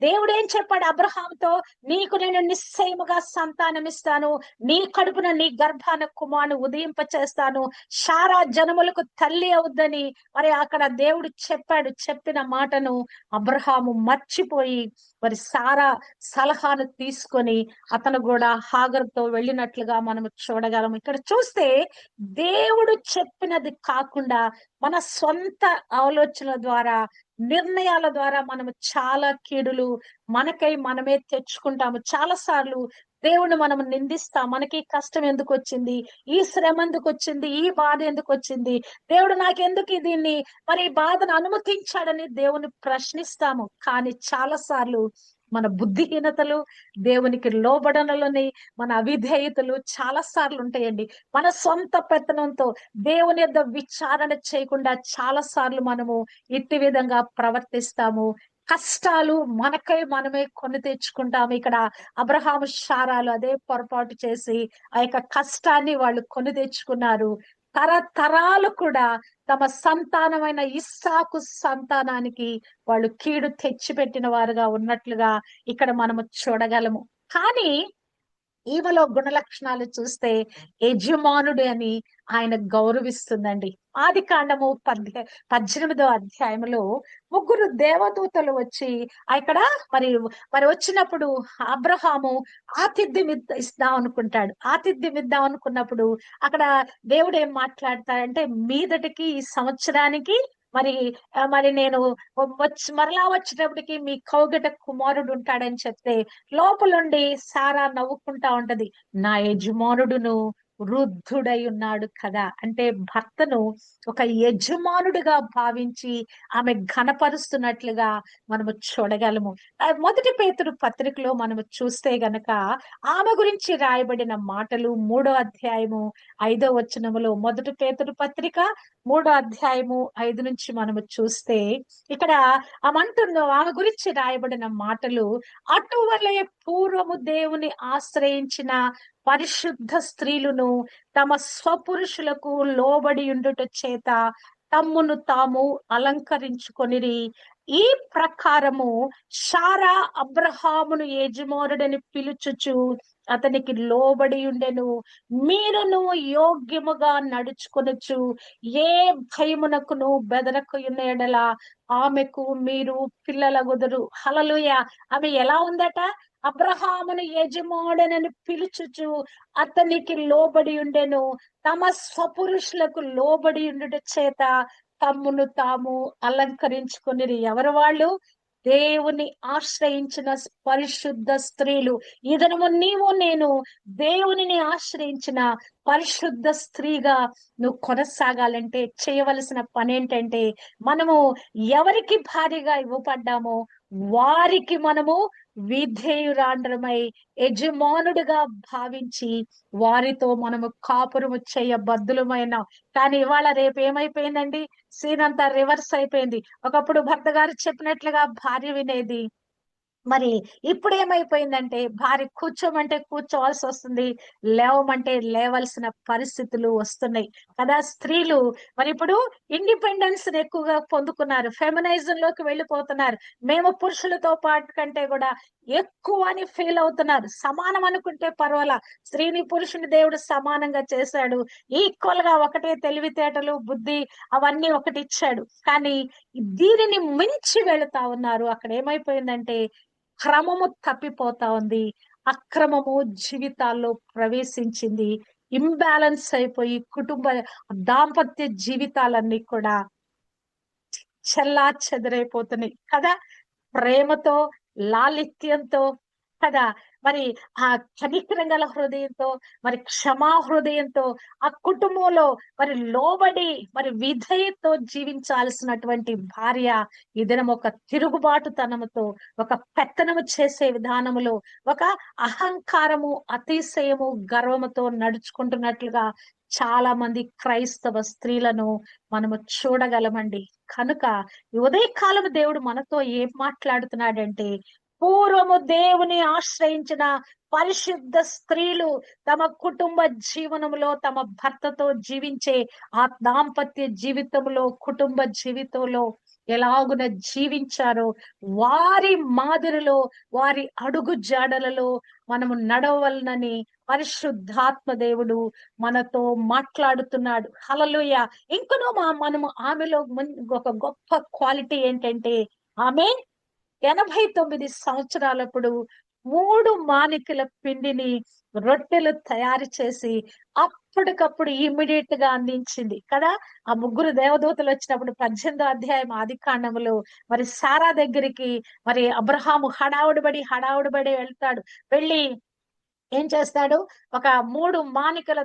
దేవుడు ఏం చెప్పాడు అబ్రహాముతో? నీకు నేను నిశ్చయముగా సంతానం ఇస్తాను, నీ కడుపున నీ గర్భాన కుమారుని ఉదయింప చేస్తాను, శారా జనములకు తల్లి అవుద్దని మరి అక్కడ దేవుడు చెప్పాడు. చెప్పిన మాటను అబ్రహాము మర్చిపోయి మరి సారా సలహాను తీసుకొని అతను కూడా హాగరుతో వెళ్ళినట్లుగా మనం చూడగలం. ఇక్కడ చూస్తే దేవుడు చెప్పినది కాకుండా మన సొంత ఆలోచనల ద్వారా, నిర్ణయాల ద్వారా మనము చాలా కీడులు మనకై మనమే తెచ్చుకుంటాము. చాలా సార్లు దేవుణ్ణి మనం నిందిస్తాం. మనకి ఈ కష్టం ఎందుకు వచ్చింది, ఈ శ్రమ ఎందుకు వచ్చింది, ఈ బాధ ఎందుకు వచ్చింది, దేవుడు నాకెందుకు దీన్ని మరి ఈ బాధను అనుమతించాడని దేవుని ప్రశ్నిస్తాము. కానీ చాలా సార్లు మన బుద్ధిహీనతలు, దేవునికి లోబడనలోని మన అవిధేయతలు చాలా సార్లు ఉంటాయండి. మన సొంత పెత్తనంతో దేవుని యొద్ద విచారణ చేయకుండా చాలా సార్లు మనము ఇట్టి విధంగా ప్రవర్తిస్తాము. కష్టాలు మనకై మనమే కొని తెచ్చుకుంటాము. ఇక్కడ అబ్రహాము శారాలు అదే పొరపాటు చేసి ఆ యొక్క కష్టాన్ని వాళ్ళు కొని తెచ్చుకున్నారు. తరతరాలు కూడా తమ సంతానమైన ఇస్సాకు సంతానానికి వాళ్ళు కీడు తెచ్చిపెట్టిన వారుగా ఉన్నట్లుగా ఇక్కడ మనము చూడగలము. కానీ ఈమెలో గుణ లక్షణాలు చూస్తే యజమానుడు అని ఆయన గౌరవిస్తుందండి. ఆది కాండము 18వ అధ్యాయంలో ముగ్గురు దేవదూతలు వచ్చి ఇక్కడ మరి మరి వచ్చినప్పుడు అబ్రహాము ఆతిథ్యం ఇద్దాం అనుకుంటాడు. ఆతిథ్యం ఇద్దాం అనుకున్నప్పుడు అక్కడ దేవుడు ఏం మాట్లాడతాడంటే, మీదటికి ఈ సంవత్సరానికి మరి మరి నేను మరలా వచ్చేటప్పటికి మీ కౌగట కుమారుడు ఉంటాడని చెప్తే లోపలుండి సారా నవ్వుకుంటా ఉంటది. నా యజమానుడును వృద్ధుడై ఉన్నాడు కదా. అంటే భర్తను ఒక యజమానుడిగా భావించి ఆమె ఘనపరుస్తున్నట్లుగా మనము చూడగలము. మొదటి పేతురు పత్రికలో మనము చూస్తే గనక ఆమె గురించి రాయబడిన మాటలు 3వ అధ్యాయము 5వ వచనములో, మొదటి పేతురు పత్రిక 3వ అధ్యాయము 5 నుంచి మనము చూస్తే ఇక్కడ ఆమె గురించి రాయబడిన మాటలు, అటువలే పూర్వము దేవుని ఆశ్రయించిన పరిశుద్ధ స్త్రీలను తమ స్వపురుషులకు లోబడి ఉండుట చేత తమ్మును తాము అలంకరించుకొనిరి. ఈ ప్రకారము శారా అబ్రహామును యజమానుడని పిలుచుచు అతనికి లోబడి ఉండెను. మీరును యోగ్యముగా నడుచుకొనొచ్చు, ఏ భయమునకును బెదరకు ఎడల ఆమెకు మీరు పిల్లలగుదురు. హల్లెలూయా. ఆమె ఎలా ఉందట? అబ్రహామును యజమానుడని పిలుచుచు అతనికి లోబడి ఉండెను. తమ స్వపురుషులకు లోబడి ఉండుట చేత తమ్మును తాము అలంకరించుకుని. ఎవరు వాళ్ళు? దేవుని ఆశ్రయించిన పరిశుద్ధ స్త్రీలు. ఈ దినము నీవు నేను దేవునిని ఆశ్రయించిన పరిశుద్ధ స్త్రీగా నువ్వు కొనసాగాలంటే చేయవలసిన పని ఏంటంటే, మనము ఎవరికి భారీగా ఇవ్వబడ్డామో వారికి మనము విధేయురాండ్రమై యజమానుడిగా భావించి వారితో మనము కాపురము చేయబద్దులమైన. కానీ ఇవాళ రేపు ఏమైపోయిందండి? సీన్ అంతా రివర్స్ అయిపోయింది. ఒకప్పుడు భర్త గారు చెప్పినట్లుగా భార్య వినేది. మరి ఇప్పుడు ఏమైపోయిందంటే భార్య కూర్చోమంటే కూర్చోవలసి వస్తుంది, లేవమంటే లేవలసిన పరిస్థితులు వస్తున్నాయి కదా. స్త్రీలు మరి ఇప్పుడు ఇండిపెండెన్స్ ఎక్కువగా పొందుకున్నారు, ఫెమినైజం లోకి వెళ్ళిపోతున్నారు. మేము పురుషులతో పాటు కంటే కూడా ఎక్కువ అని ఫీల్ అవుతున్నారు. సమానం అనుకుంటే పర్వాలా, స్త్రీని పురుషుని దేవుడు సమానంగా చేశాడు. ఈక్వల్ గా ఒకటే తెలివితేటలు, బుద్ధి అవన్నీ ఒకటి ఇచ్చాడు. కానీ దీనిని మించి వెళుతా ఉన్నారు. అక్కడ ఏమైపోయిందంటే క్రమము తప్పిపోతా ఉంది, అక్రమము జీవితాల్లో ప్రవేశించింది. ఇంబ్యాలెన్స్ అయిపోయి కుటుంబ దాంపత్య జీవితాలన్నీ కూడా చెల్లా చెదరైపోతున్నాయి కదా. ప్రేమతో, లాలిత్యంతో కదా మరి ఆ కనికరం గల హృదయంతో, మరి క్షమా హృదయంతో ఆ కుటుంబంలో మరి లోబడి మరి విధేయతో జీవించాల్సినటువంటి భార్య ఈ దినం ఒక తిరుగుబాటుతనముతో, ఒక పెత్తనము చేసే విధానములో, ఒక అహంకారము, అతిశయము, గర్వముతో నడుచుకుంటున్నట్లుగా చాలా మంది క్రైస్తవ స్త్రీలను మనము చూడగలమండి. కనుక ఈ ఉదయకాలము దేవుడు మనతో ఏం మాట్లాడుతున్నాడంటే, పూర్వము దేవుని ఆశ్రయించిన పరిశుద్ధ స్త్రీలు తమ కుటుంబ జీవనములో తమ భర్తతో జీవించే ఆ దాంపత్య జీవితంలో, కుటుంబ జీవితంలో ఎలాగున జీవించారో వారి మాదిరిలో, వారి అడుగు జాడలలో మనము నడవలనని పరిశుద్ధాత్మ దేవుడు మనతో మాట్లాడుతున్నాడు. హల్లెలూయా. ఇంకనూ మనము ఆమెలో ఒక గొప్ప క్వాలిటీ ఏంటంటే, ఆమె 89 సంవత్సరాలప్పుడు 3 మానికల పిండిని రొట్టెలు తయారు చేసి అప్పటికప్పుడు ఇమ్మీడియట్ గా అందించింది కదా. ఆ ముగ్గురు దేవదూతలు వచ్చినప్పుడు 18వ అధ్యాయం ఆదికాండములో మరి సారా దగ్గరికి మరి అబ్రహాము హడావుడిబడి వెళ్తాడు. వెళ్ళి ఏం చేస్తాడు? ఒక 3 మానికల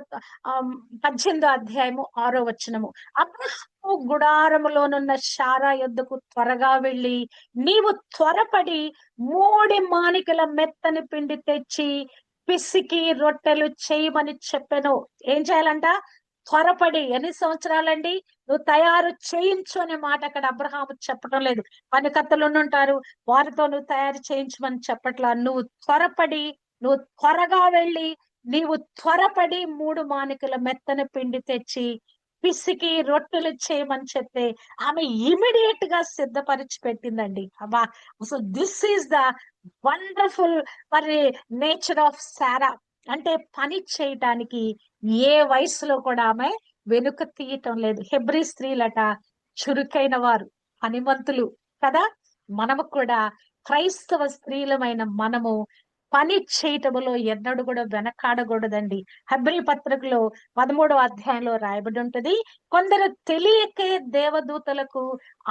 18వ అధ్యాయము 6వ వచనము. అబ్రహాము గుడారములోనున్న శారా యొద్దకు త్వరగా వెళ్ళి, నీవు త్వరపడి 3 మానికల మెత్తని పిండి తెచ్చి పిసికి రొట్టెలు చేయమని చెప్పెను. ఏం చేయాలంట? త్వరపడి. ఎన్ని సంవత్సరాలండి? నువ్వు తయారు చేయించు అనే మాట అక్కడ అబ్రహాము చెప్పడం లేదు. పనికత్తలు ఉండుంటారు, వారితో నువ్వు తయారు చేయించమని చెప్పట్లా. నువ్వు త్వరగా వెళ్ళి నీవు త్వరపడి 3 మానికల మెత్తని పిండి తెచ్చి పిసికి రొట్టెలు చేయమని చెప్తే ఆమె ఇమీడియట్ గా సిద్ధపరిచి పెట్టిందండి. అబ్బా, అసలు దిస్ ఈస్ ద వండర్ఫుల్ మరి నేచర్ ఆఫ్ సారా. అంటే పని చేయటానికి ఏ వయసులో కూడా ఆమె వెనుక తీయటం లేదు. హెబ్రీ స్త్రీలట చురుకైన వారు, పనిమంతులు కదా. మనము కూడా క్రైస్తవ స్త్రీలమైన మనము పని చేయటములో ఎన్నడూ కూడా వెనకాడకూడదండి. హెబ్రీ పత్రికలో 13వ అధ్యాయంలో రాయబడి ఉంటది, కొందరు తెలియకే దేవదూతలకు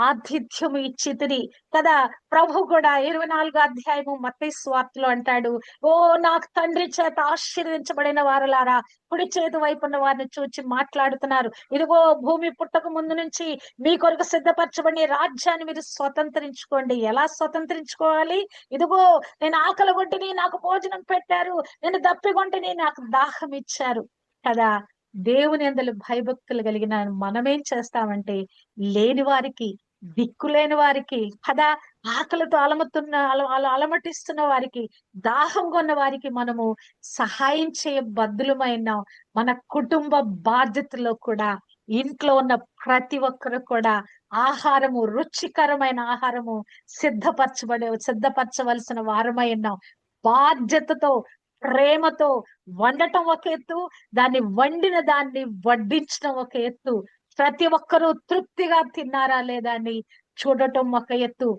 ఆతిథ్యం ఇచ్చితిరి కదా. ప్రభు కూడా 24వ అధ్యాయము మత్తయి సువార్తలో అంటాడు, ఓ నాకు తండ్రి చేత ఆశీర్వదించబడిన వారలారా, కుడి చేతి వైపున్న వారిని చూచి మాట్లాడుతున్నారు, ఇదిగో భూమి పుట్టక ముందు నుంచి మీ కొరకు సిద్ధపరచబడిన రాజ్యాన్ని మీరు స్వతంత్రించుకోండి. ఎలా స్వతంత్రించుకోవాలి? ఇదిగో నేను ఆకలిగొంటిని, నాకు భోజనం పెట్టారు, నేను దప్పిగొంటిని, నాకు దాహం ఇచ్చారు కదా. దేవుని యందలి భయభక్తులు కలిగిన మనమేం చేస్తామంటే, లేని వారికి, దిక్కులేని వారికి కదా, ఆకలితో అలమటిస్తున్న వారికి, దాహం కొన్న వారికి మనము సహాయం చేయ బద్దులమైన మన కుటుంబ బాధ్యతలో కూడా ఇంట్లో ఉన్న ప్రతి ఒక్కరు కూడా ఆహారము, రుచికరమైన ఆహారము సిద్ధపరచవలసిన వారమై ఉన్నాం. బాధ్యతతో, ప్రేమతో వండటం ఒక ఎత్తు, దాన్ని వడ్డించడం ఒక ఎత్తు, ప్రతి ఒక్కరూ తృప్తిగా తిన్నారా లేదా అని చూడటం ఒక ఎత్తు,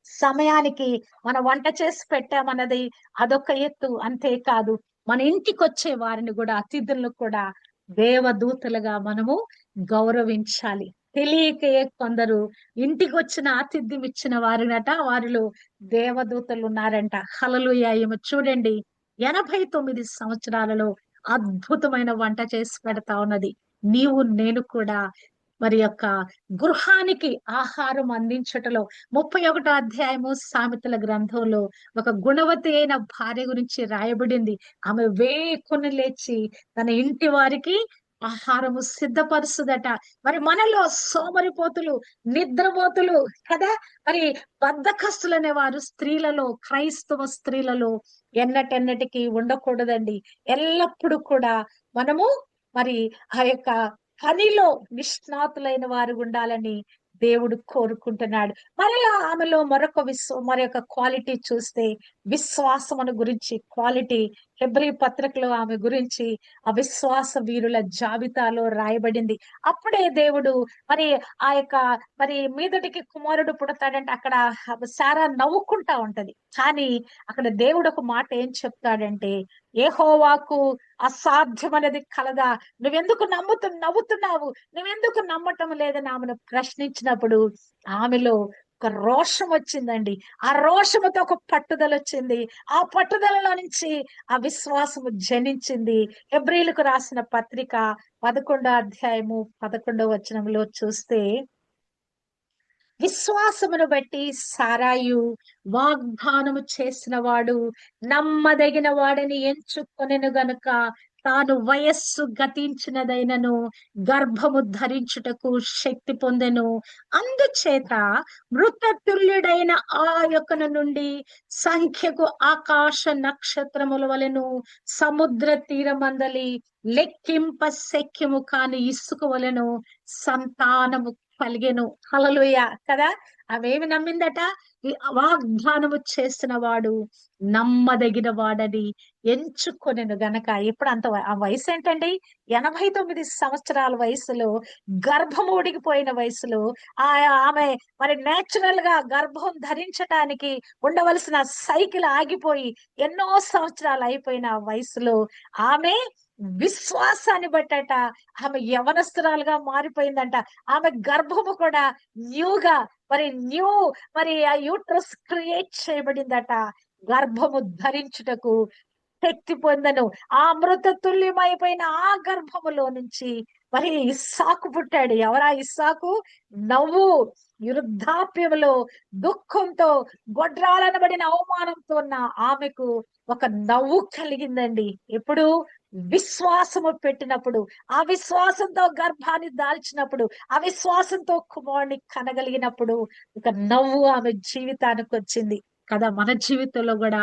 సమయానికి మన వంట చేసి పెట్టామన్నది అదొక ఎత్తు. అంతేకాదు, మన ఇంటికి వచ్చే వారిని కూడా, అతిథులను కూడా దేవదూతలుగా మనము గౌరవించాలి. తెలియకే కొందరు ఇంటికి వచ్చిన ఆతిథ్యం ఇచ్చిన వారినట, వారిలో దేవదూతలు ఉన్నారంట. హల్లెలూయా. ఏమో చూడండి, 89 సంవత్సరాలలో అద్భుతమైన వంట చేసి పెడతా ఉన్నది. నీవు నేను కూడా మరి యొక్క గృహానికి ఆహారం అందించటలో 31వ అధ్యాయము సామెతల గ్రంథంలో ఒక గుణవతి అయిన భార్య గురించి రాయబడింది. ఆమె వేకుని లేచి తన ఇంటి వారికి ఆహారము సిద్ధపరుస్తుందట. మరి మనలో సోమరిపోతులు, నిద్రపోతులు కదా, మరి బద్ధకస్తులనే వారు స్త్రీలలో, క్రైస్తవ స్త్రీలలో ఎన్నటెన్నటికి ఉండకూడదండి. ఎల్లప్పుడూ కూడా మనము మరి ఆ యొక్క పనిలో నిష్ణాతులైన వారు ఉండాలని దేవుడు కోరుకుంటున్నాడు. మరలా ఆమెలో మరొక క్వాలిటీ చూస్తే, విశ్వాసమును గురించి క్వాలిటీ హెబ్రీ పత్రికలో ఆమె గురించి ఆ విశ్వాస వీరుల జాబితాలో రాయబడింది. అప్పుడే దేవుడు మరి ఆ యొక్క మరి మీదటికి కుమారుడు పుడతాడంటే అక్కడ సారా నవ్వుకుంటా ఉంటది. కానీ అక్కడ దేవుడు ఒక మాట ఏం చెప్తాడంటే, యెహోవాకు అసాధ్యమనేది కలదా, నువ్వెందుకు నవ్వుతున్నావు, నువ్వెందుకు నమ్మటం లేదని ఆమెను ప్రశ్నించినప్పుడు ఆమెలో ఒక రోషం వచ్చిందండి. ఆ రోషముతో ఒక పట్టుదల వచ్చింది. ఆ పట్టుదలలో నుంచి ఆ విశ్వాసము జనించింది. హెబ్రీయులకు రాసిన పత్రిక 11వ అధ్యాయము 11వ వచనంలో చూస్తే, విశ్వాసమును బట్టి సారాయు వాగ్దానము చేసిన వాడు నమ్మదగిన వాడిని ఎంచుకొనెను గనుక తాను వయస్సు గతించినదైనను గర్భము ధరించుటకు శక్తి పొందెను. అందుచేత మృతతుల్యుడైన ఆ యొక్కన నుండి సంఖ్యకు ఆకాశ నక్షత్రముల వలెను సముద్ర తీరమందలి లెక్కింప శక్యము కాని ఇసుక వలెను సంతానము కలిగెను. హల్లెలూయా కదా. అవేమి నమ్మిందట? వాగ్దానము చేసిన వాడు నమ్మదగిన వాడని ఎంచుకొనెను గనక. ఇప్పుడు ఆ వయసు ఏంటండి? 89 సంవత్సరాల వయసులో, గర్భము ఉడికిపోయిన వయసులో, ఆ ఆమె మరి నేచురల్ గా గర్భం ధరించటానికి ఉండవలసిన సైకిల్ ఆగిపోయి ఎన్నో సంవత్సరాలు అయిపోయిన ఆ వయసులో ఆమె విశ్వాసాన్ని బట్టట ఆమె యవనస్తురాలుగా మారిపోయిందంట. ఆమె గర్భము కూడా న్యూగా న్యూ ఆ యూట్రస్ క్రియేట్ చేయబడిందట. గర్భము ధరించుటకు శక్తి పొందను. ఆ మృత తుల్యమైపోయిన ఆ గర్భములో నుంచి ఇస్సాకు పుట్టాడు. ఎవరా ఇస్సాకు? నవ్వు, వృద్ధాప్యములో దుఃఖంతో గొడ్రాలనబడిన అవమానంతో ఉన్న ఆమెకు ఒక నవ్వు కలిగిందండి. ఎప్పుడు? విశ్వాసము పెట్టినప్పుడు, ఆ విశ్వాసంతో గర్భాన్ని దాల్చినప్పుడు, ఆ విశ్వాసంతో కుమారుని కనగలిగినప్పుడు ఒక నవ్వు ఆమె జీవితానికి వచ్చింది కదా. మన జీవితంలో కూడా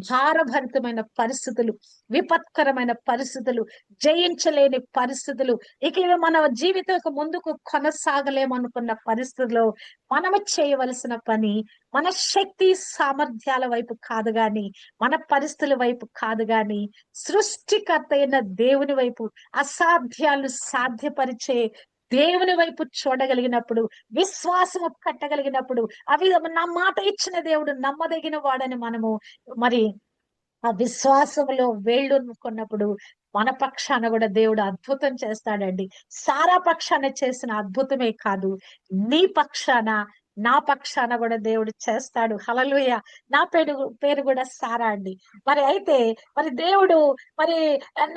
భారభరితమైన పరిస్థితులు, విపత్కరమైన పరిస్థితులు, జయించలేని పరిస్థితులు, ఇక ఇవి మన జీవితం ముందుకు కొనసాగలేమనుకున్న పరిస్థితుల్లో మనము చేయవలసిన పని మన శక్తి సామర్థ్యాల వైపు కాదు గాని, మన పరిస్థితుల వైపు కాదు గాని, సృష్టికర్త అయిన దేవుని వైపు, అసాధ్యాలు సాధ్యపరిచే దేవుని వైపు చూడగలిగినప్పుడు, విశ్వాసము కట్టగలిగినప్పుడు, అవి నా మాట ఇచ్చిన దేవుడు నమ్మదగిన వాడని మనము మరి ఆ విశ్వాసములో వేళ్ళునుకున్నప్పుడు మన పక్షాన కూడా దేవుడు అద్భుతం చేస్తాడండి. సారా పక్షాన చేసిన అద్భుతమే కాదు, నీ పక్షాన, నా పక్షాన కూడా దేవుడు చేస్తాడు. హల్లెలూయా. నా పేరు కూడా సారా అండి. అయితే దేవుడు మరి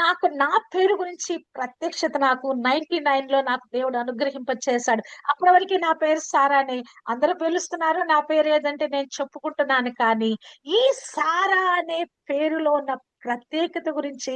నాకు నా పేరు గురించి ప్రత్యక్షత నాకు 99 లో నాకు దేవుడు అనుగ్రహింప చేశాడు. అప్పటి వరకు నా పేరు సారానే అందరూ పిలుస్తున్నారు. నా పేరు ఏదంటే నేను చెప్పుకుంటున్నాను. కానీ ఈ సారా అనే పేరులో ఉన్న ప్రత్యేకత గురించి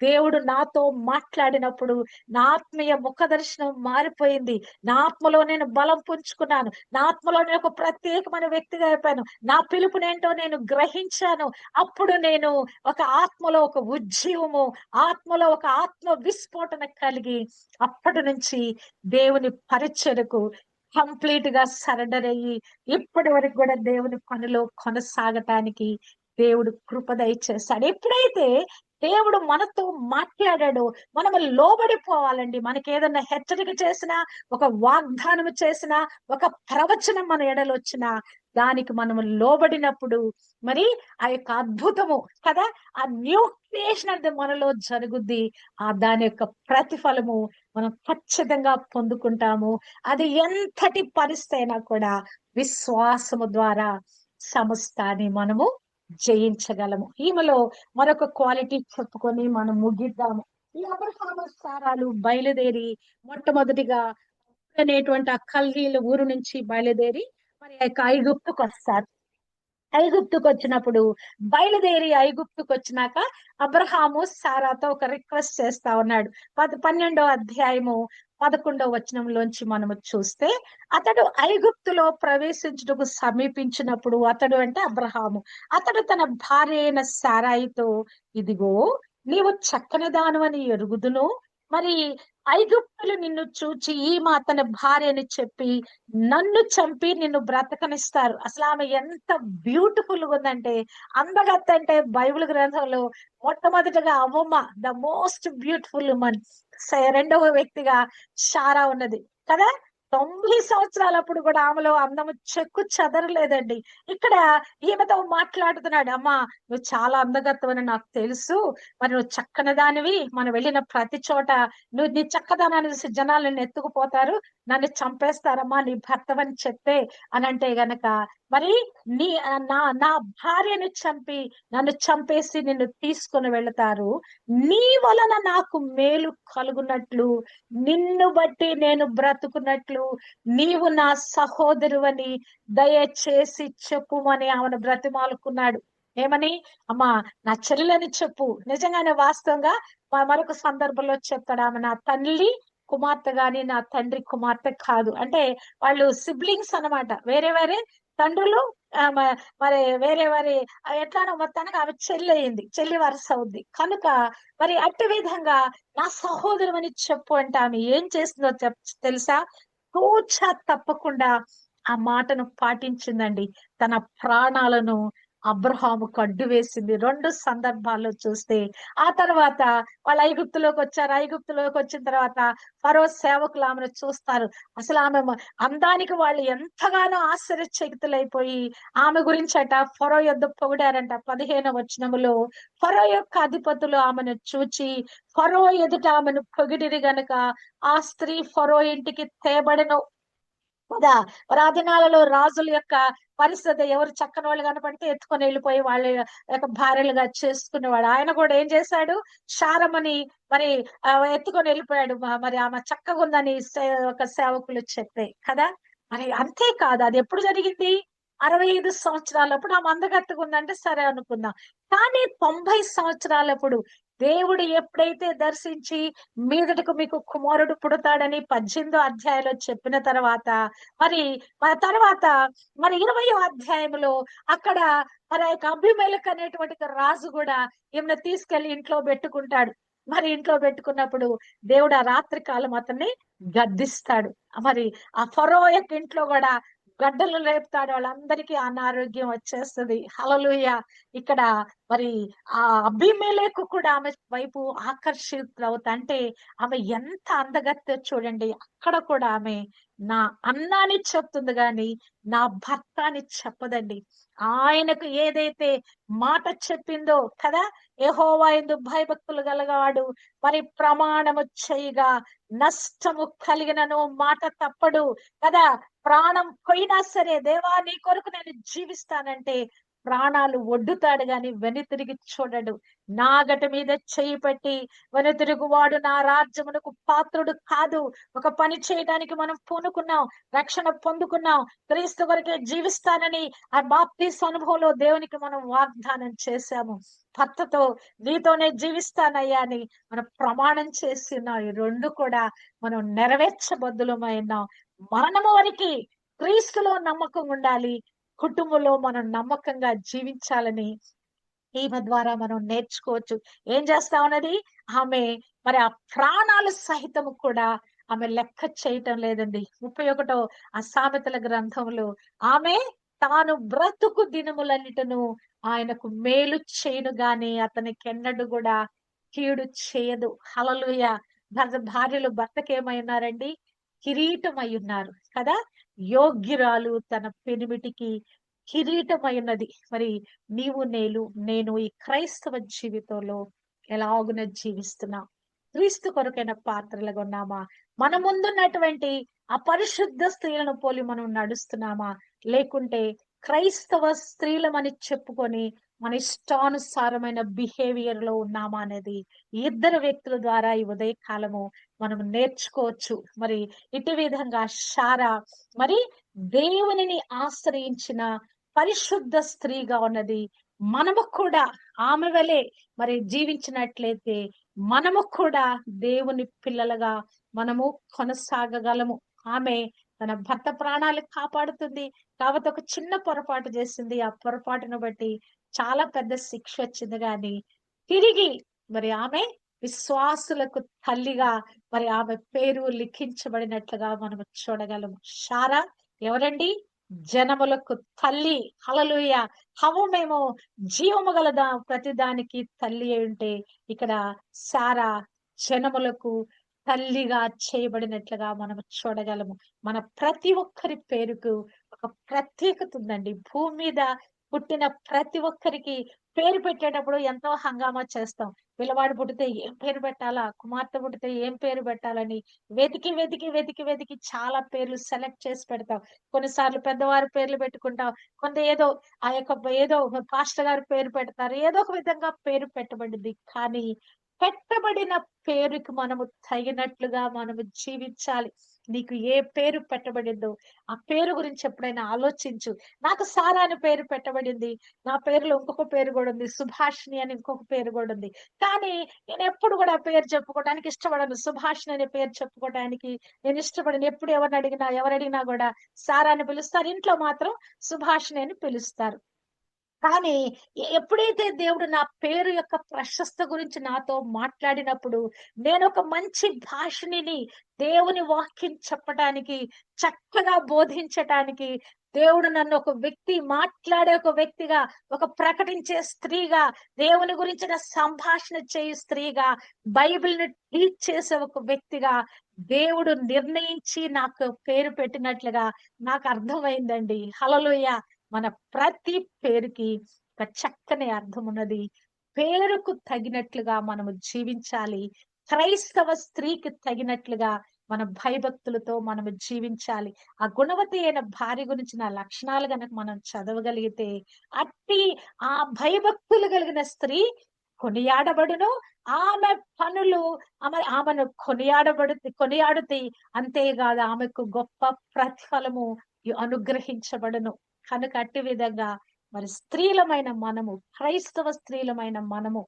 దేవుడు నాతో మాట్లాడినప్పుడు నా ఆత్మీయ ముఖ దర్శనం మారిపోయింది. నా ఆత్మలో నేను బలం పుంజుకున్నాను. నా ఆత్మలో నేను ఒక ప్రత్యేకమైన వ్యక్తిగా అయిపోయాను. నా పిలుపునేంటో నేను గ్రహించాను. అప్పుడు నేను ఒక ఆత్మలో ఒక ఉజ్జీవము, ఆత్మలో ఒక ఆత్మ విస్ఫోటన కలిగి అప్పటి నుంచి దేవుని పరిచర్యకు కంప్లీట్ గా సరెండర్ అయ్యి ఇప్పటి వరకు కూడా దేవుని పనిలో కొనసాగటానికి దేవుడు కృప దయచేస్తాడు. ఎప్పుడైతే దేవుడు మనతో మాట్లాడాడో మనము లోబడిపోవాలండి. మనకి ఏదన్నా హెచ్చరిక చేసినా, ఒక వాగ్దానం చేసినా, ఒక ప్రవచనం మన ఎడలు వచ్చినా దానికి మనము లోబడినప్పుడు ఆ యొక్క అద్భుతము కదా, ఆ న్యూ క్రియేషన్ అంటే మనలో జరుగుద్ది. దాని యొక్క ప్రతిఫలము మనం ఖచ్చితంగా పొందుకుంటాము. అది ఎంతటి పరిస్థితి అయినా కూడా విశ్వాసము ద్వారా సమస్తాన్ని మనము జయించగలము. ఈమెలో మరొక క్వాలిటీ చెప్పుకొని మనం ముగిద్దాము. ఈ అబ్రహాము సారాలు బయలుదేరి మొట్టమొదటిగా అనేటువంటి ఆ కల్దీల ఊరు నుంచి బయలుదేరి ఐగుప్తుకు వస్తారు. ఐగుప్తుకు వచ్చినప్పుడు బయలుదేరి ఐగుప్తుకు వచ్చినాక అబ్రహాము సారాతో ఒక రిక్వెస్ట్ చేస్తా ఉన్నాడు. 12వ అధ్యాయము 11వ వచనంలోంచి మనము చూస్తే, అతడు ఐగుప్తులో ప్రవేశించుటకు సమీపించినప్పుడు అతడు అంటే అబ్రహాము, అతడు తన భార్య అయిన సారాయితో, ఇదిగో నీవు చక్కని దానవని ఎరుగుదును, ఐగుప్తులు నిన్ను చూచి ఈమె అతని భార్య అని చెప్పి నన్ను చంపి నిన్ను బ్రతకనిస్తారు. అసలు ఆమె ఎంత బ్యూటిఫుల్ గా ఉందంటే, అందగత్త అంటే బైబిల్ గ్రంథంలో మొట్టమొదటిగా అవ్వమ్మ ద మోస్ట్ బ్యూటిఫుల్ ఉమన్, రెండవ వ్యక్తిగా షారా ఉన్నది కదా. 90 సంవత్సరాలప్పుడు కూడా ఆమెలో అందము చెక్కు చెదరలేదండి. ఇక్కడ ఈమెతో మాట్లాడుతున్నాడు. అమ్మా, నువ్వు చాలా అందగత్తెవని నాకు తెలుసు. మరి నువ్వు చక్కని దానివి. మనం వెళ్ళిన ప్రతి చోట నువ్వు నీ చక్కదనాన్ని చూసి జనాలు నిన్ను ఎత్తుకుపోతారు. నన్ను చంపేస్తారమ్మా నీ భర్తవని చెప్పే అనంటే గనక, మరి నీ నా నా భార్యని చంపి నన్ను చంపేసి నిన్ను తీసుకొని వెళతారు. నీ వలన నాకు మేలు కలుగునట్లు, నిన్ను బట్టి నేను బ్రతుకున్నట్లు నీవు నా సహోదరువని దయచేసి చెప్పుమని ఆమెను బ్రతిమాలుకున్నాడు. ఏమని? అమ్మా, నా చెల్లెలని చెప్పు. నిజంగానే వాస్తవంగా మరొక సందర్భంలో చెప్తాడు, ఆమె నా తల్లి కుమార్తె గాని నా తండ్రి కుమార్తె కాదు. అంటే వాళ్ళు సిబ్లింగ్స్ అన్నమాట, వేరే వేరే తండ్రులు. మరి వేరే వేరే ఎట్లానో మొత్తానికి ఆమె చెల్లి అయింది, చెల్లి వరుస అవుద్ది కనుక. మరి అట్టి విధంగా నా సహోదరు అని చెప్పు అంటే ఆమె ఏం చేసిందో తెలుసా? తూచా తప్పకుండా ఆ మాటను పాటించిందండి. తన ప్రాణాలను అబ్రహాముకు అడ్డు వేసింది. 2 సందర్భాల్లో చూస్తే ఆ తర్వాత వాళ్ళు ఐగుప్తులోకి వచ్చారు. ఐగుప్తులోకి వచ్చిన తర్వాత ఫరో సేవకులు ఆమెను చూస్తారు. అసలు ఆమె అందానికి వాళ్ళు ఎంతగానో ఆశ్చర్యచకితులైపోయి ఆమె గురించట ఫరో యొద్ద పొగిడారంట. 15వ వచనములో ఫరో యొక్క అధిపతులు ఆమెను చూచి ఫరో ఎదుట ఆమెను పొగిడిరి గనుక ఆ స్త్రీ ఫరో ఇంటికి తేబడెను కదా. మరి ఆ దినాలలో రాజుల యొక్క పరిస్థితి, ఎవరు చక్కని వాళ్ళు కనపడితే ఎత్తుకొని వెళ్ళిపోయి వాళ్ళ యొక్క భార్యలుగా చేసుకునేవాడు. ఆయన కూడా ఏం చేశాడు? శారమని మరి ఎత్తుకొని వెళ్ళిపోయాడు. మరి ఆమె చక్కగా ఉందని ఒక సేవకులు చెప్పే కదా. మరి అంతేకాదు, అది ఎప్పుడు జరిగింది? 65 సంవత్సరాలప్పుడు ఆమె అందగత్తెగా ఉందంటే సరే అనుకుందాం. కానీ 90 సంవత్సరాలప్పుడు దేవుడు ఎప్పుడైతే దర్శించి మీదటకు మీకు కుమారుడు పుడతాడని 18వ అధ్యాయంలో చెప్పిన తర్వాత, మరి తర్వాత మరి 20వ అధ్యాయంలో అక్కడ మరి అబీమెలెకు అనేటువంటి రాజు కూడా ఈమెను తీసుకెళ్లి ఇంట్లో పెట్టుకుంటాడు. మరి ఇంట్లో పెట్టుకున్నప్పుడు దేవుడు ఆ రాత్రి కాలం అతన్ని గద్దిస్తాడు. మరి ఆ ఫరో యొక్క ఇంట్లో కూడా గడ్డలు రేపుతాడు. వాళ్ళందరికీ అనారోగ్యం వచ్చేస్తుంది. హల్లెలూయా. ఇక్కడ మరి ఆ అబీమెలెకు కూడా ఆమె వైపు ఆకర్షితులవుతా, అంటే ఆమె ఎంత అందగత్తె చూడండి. అక్కడ కూడా ఆమె నా అన్న అని చెప్తుంది గాని నా భర్త అని చెప్పదండి. ఆయనకు ఏదైతే మాట చెప్పిందో కదా, యెహోవా యందు భయభక్తులు గలవాడు మరి ప్రమాణము చేయగా నష్టము కలిగినను మాట తప్పడు కదా. ప్రాణం పోయినా సరే దేవా నీ కొరకు నేను జీవిస్తానంటే ప్రాణాలు ఒడ్డుతాడు గాని వెనుతిరిగి చూడడు. నాగట మీద చేయి పెట్టి వెనుతిరుగువాడు నా రాజ్యమునకు పాత్రుడు కాదు. ఒక పని చేయడానికి మనం పూనుకున్నాం, రక్షణ పొందుకున్నాం, క్రీస్తు కొరకే జీవిస్తానని ఆ బాప్తీసు అనుభవంలో దేవునికి మనం వాగ్దానం చేశాము. భర్తతో నీతోనే జీవిస్తానయ్యా అని మనం ప్రమాణం చేస్తున్నాం. ఈ 2 కూడా మనం నెరవేర్చబద్దులమైనాం. మరణము వరకు క్రీస్తులో నమ్మకం ఉండాలి, కుటుంబంలో మనం నమ్మకంగా జీవించాలని ఈమె ద్వారా మనం నేర్చుకోవచ్చు. ఏం చేస్తా ఉన్నది ఆమె? మరి ఆ ప్రాణాలు సహితము కూడా ఆమె లెక్క చేయటం లేదండి. 31వ ఆ సామెతల గ్రంథంలో ఆమె తాను బ్రతుకు దినములన్నిటను ఆయనకు మేలు చేయను గాని అతనికి ఎన్నడూ కూడా కీడు చేయదు. హల్లెలూయా. భార్యలు భర్తకి ఏమైనారండి? కిరీటమై ఉన్నారు కదా. యోగ్యురాలు తన పెనిమిటికి కిరీటమైనది. మరి నీవు నేను ఈ క్రైస్తవ జీవితంలో ఎలాగున జీవిస్తున్నాం? క్రీస్తు కొరకైన పాత్రలుగా ఉన్నామా? మన ముందున్నటువంటి ఆ పరిశుద్ధ స్త్రీలను పోలి మనం నడుస్తున్నామా? లేకుంటే క్రైస్తవ స్త్రీలమని చెప్పుకొని మన ఇష్టానుసారమైన బిహేవియర్ లో ఉన్నామా అనేది ఇద్దరు వ్యక్తుల ద్వారా ఈ ఉదయ కాలము మనం నేర్చుకోవచ్చు. మరి ఇటు విధంగా శారా మరి దేవునిని ఆశ్రయించిన పరిశుద్ధ స్త్రీగా ఉన్నది. మనము కూడా ఆమె వలె మరి జీవించినట్లయితే మనము కూడా దేవుని పిల్లలుగా మనము కొనసాగగలము. ఆమె తన భర్త ప్రాణాలు కాపాడుతుంది కాబట్టి ఒక చిన్న పొరపాటు చేసింది. ఆ పొరపాటును బట్టి చాలా పెద్ద శిక్ష వచ్చింది గాని తిరిగి మరి ఆమె విశ్వాసులకు తల్లిగా మరి ఆమె పేరు లిఖించబడినట్లుగా మనం చూడగలము. శారా ఎవరండి? జనములకు తల్లి. హల్లెలూయా. మేము జీవము గల ప్రతి దానికి తల్లి అయి ఉంటే, ఇక్కడ శారా జనములకు తల్లిగా చేయబడినట్లుగా మనం చూడగలము. మన ప్రతి ఒక్కరి పేరుకు ఒక ప్రత్యేకత ఉందండి. భూమి మీద పుట్టిన ప్రతి ఒక్కరికి పేరు పెట్టేటప్పుడు ఎంతో హంగామా చేస్తాం. పిల్లవాడు పుడితే ఏం పేరు పెట్టాలా? కుమార్తె పుడితే ఏం పేరు పెట్టాలని వెతికి చాలా పేర్లు సెలెక్ట్ చేసి పెడతాం. కొన్నిసార్లు పెద్దవారి పేర్లు పెట్టుకుంటాం. ఏదో ఆ యొక్క ఏదో పాస్టర్ గారి పేరు పెడతారు. ఏదో ఒక విధంగా పేరు పెట్టబడింది. కానీ పెట్టబడిన పేరుకి మనము తగినట్లుగా మనము జీవించాలి. నీకు ఏ పేరు పెట్టబడిందో ఆ పేరు గురించి ఎప్పుడైనా ఆలోచించు. నాకు సారా అని పేరు పెట్టబడింది. నా పేరులో ఇంకొక పేరు కూడా ఉంది. సుభాషిణి అని ఇంకొక పేరు కూడా ఉంది. కానీ నేనెప్పుడు కూడా ఆ పేరు చెప్పుకోవడానికి ఇష్టపడను. సుభాషిణి అనే పేరు చెప్పుకోవడానికి నేను ఇష్టపడను. ఎప్పుడు ఎవరడిగినా కూడా సారా అని పిలుస్తారు. ఇంట్లో మాత్రం సుభాషిణి అని పిలుస్తారు. కానీ ఎప్పుడైతే దేవుడు నా పేరు యొక్క ప్రశస్త గురించి నాతో మాట్లాడినప్పుడు, నేనొక మంచి భాషిణిని దేవుని వాక్యం చెప్పటానికి, చక్కగా బోధించటానికి, దేవుడు నన్ను ఒక వ్యక్తి మాట్లాడే ఒక వ్యక్తిగా, ఒక ప్రకటించే స్త్రీగా, దేవుని గురించిన సంభాషణ చేయు స్త్రీగా, బైబిల్‌ని టీచ్ చేసే ఒక వ్యక్తిగా దేవుడు నిర్ణయించి నాకు పేరు పెట్టినట్లుగా నాకు అర్థమైందండి. హల్లెలూయా! మన ప్రతి పేరుకి ఒక చక్కని అర్థం ఉన్నది. పేరుకు తగినట్లుగా మనము జీవించాలి. క్రైస్తవ స్త్రీకి తగినట్లుగా మన భయభక్తులతో మనము జీవించాలి. ఆ గుణవతి అయిన భార్య గురించిన లక్షణాలు గనక మనం చదవగలిగితే, అట్టి ఆ భయభక్తులు కలిగిన స్త్రీ కొనియాడబడును. ఆమె పనులు ఆమెను కొనియాడుతాయి. అంతేగాదు ఆమెకు గొప్ప ప్రతిఫలము అనుగ్రహించబడును. కనుక అట్టి విధంగా మరి స్త్రీలమైన మనము, క్రైస్తవ స్త్రీలమైన మనము,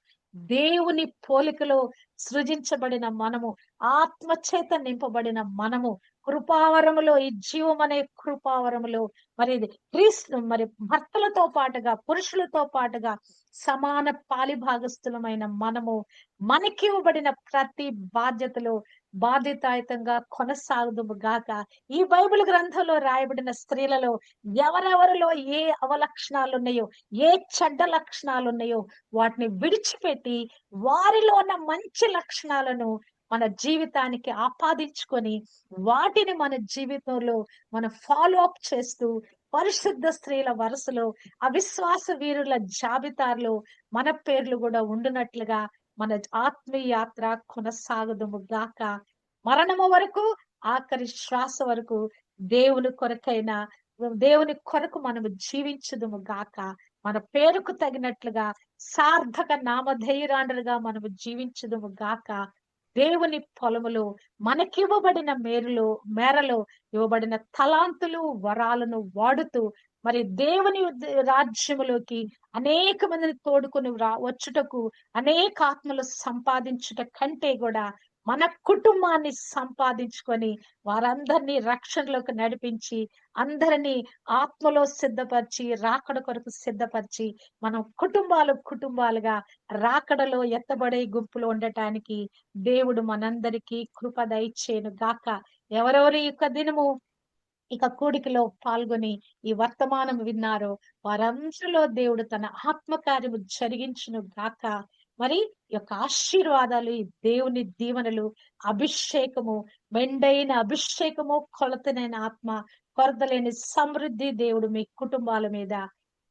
దేవుని పోలికలో సృజించబడిన మనము, ఆత్మచేత నింపబడిన మనము, కృపావరములో ఈ జీవం అనే కృపావరములో మరి భర్తలతో పాటుగా, పురుషులతో పాటుగా సమాన పాలిభాగస్థులమైన మనము, మనకివ్వబడిన ప్రతి బాధ్యతలో బాధ్యతాయుతంగా కొనసాగుదుము గాక. ఈ బైబిల్ గ్రంథంలో రాయబడిన స్త్రీలలో ఎవరెవరిలో ఏ అవలక్షణాలున్నాయో, ఏ చెడ్డ లక్షణాలున్నాయో వాటిని విడిచిపెట్టి వారిలో ఉన్న మంచి లక్షణాలను మన జీవితానికి ఆపాదించుకొని వాటిని మన జీవితంలో మనం ఫాలో అప్ చేస్తూ పరిశుద్ధ స్త్రీల వరుసలో అవిశ్వాస వీరుల జాబితాలో మన పేర్లు కూడా ఉండునట్లుగా మన ఆత్మీయ యాత్ర కొనసాగుదుము గాక. మరణము వరకు, ఆఖరి శ్వాస వరకు దేవుని కొరకు మనము జీవించుదుము గాక. మన పేరుకు తగినట్లుగా సార్థక నామధేయురాండ్రులుగా మనము జీవించుదుము గాక. దేవుని పొలములో మనకివ్వబడిన మేరలో ఇవ్వబడిన తలాంతులు, వరాలను వాడుతూ మరి దేవుని రాజ్యములోకి అనేక మందిని తోడుకొని వచ్చుటకు, అనేక ఆత్మలు సంపాదించుట కంటే కూడా మన కుటుంబాన్ని సంపాదించుకొని వారందరినీ రక్షణలోకి నడిపించి, అందరినీ ఆత్మలో సిద్ధపరిచి, రాకడ కొరకు సిద్ధపరిచి, మనం కుటుంబాలుగా రాకడలో ఎత్తబడే గుంపులో ఉండటానికి దేవుడు మనందరికీ కృప దయచేయును గాక. ఎవరెవరు ఈ యొక్క దినము కూడికలో పాల్గొని ఈ వర్తమానం విన్నారో వారందరిలో దేవుడు తన ఆత్మకార్యము జరిగించును గాక. మరి యొక్క ఆశీర్వాదాలు, ఈ దేవుని దీవెనలు, అభిషేకము, మెండైన అభిషేకము, కొలతనైన ఆత్మ, కొరతలేని సమృద్ధి దేవుడు మీ కుటుంబాల మీద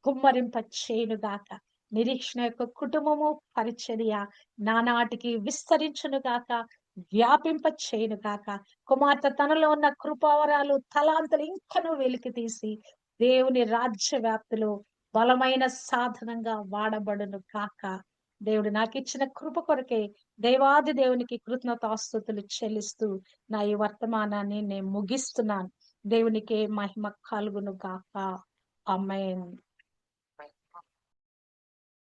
కుమ్మరింప చేయును గాక. నిరీక్షణ యొక్క కుటుంబము, పరిచర్య నానాటికి విస్తరించును గాక, వ్యాపింప చేయును గాక. కుమార్తె తనలో ఉన్న కృపావరాలు, తలాంతులు ఇంకనూ వెలికి తీసి దేవుని రాజ్య వ్యాప్తిలో బలమైన సాధనంగా వాడబడును గాక. దేవుడు నాకు ఇచ్చిన కృప కొరకే దేవాది దేవునికి కృతజ్ఞతాస్తుతులు చెల్లిస్తూ నా ఈ వర్తమానాన్ని నేను ముగిస్తున్నాను. దేవునికే మహిమ కలుగును గాక. ఆమేన్.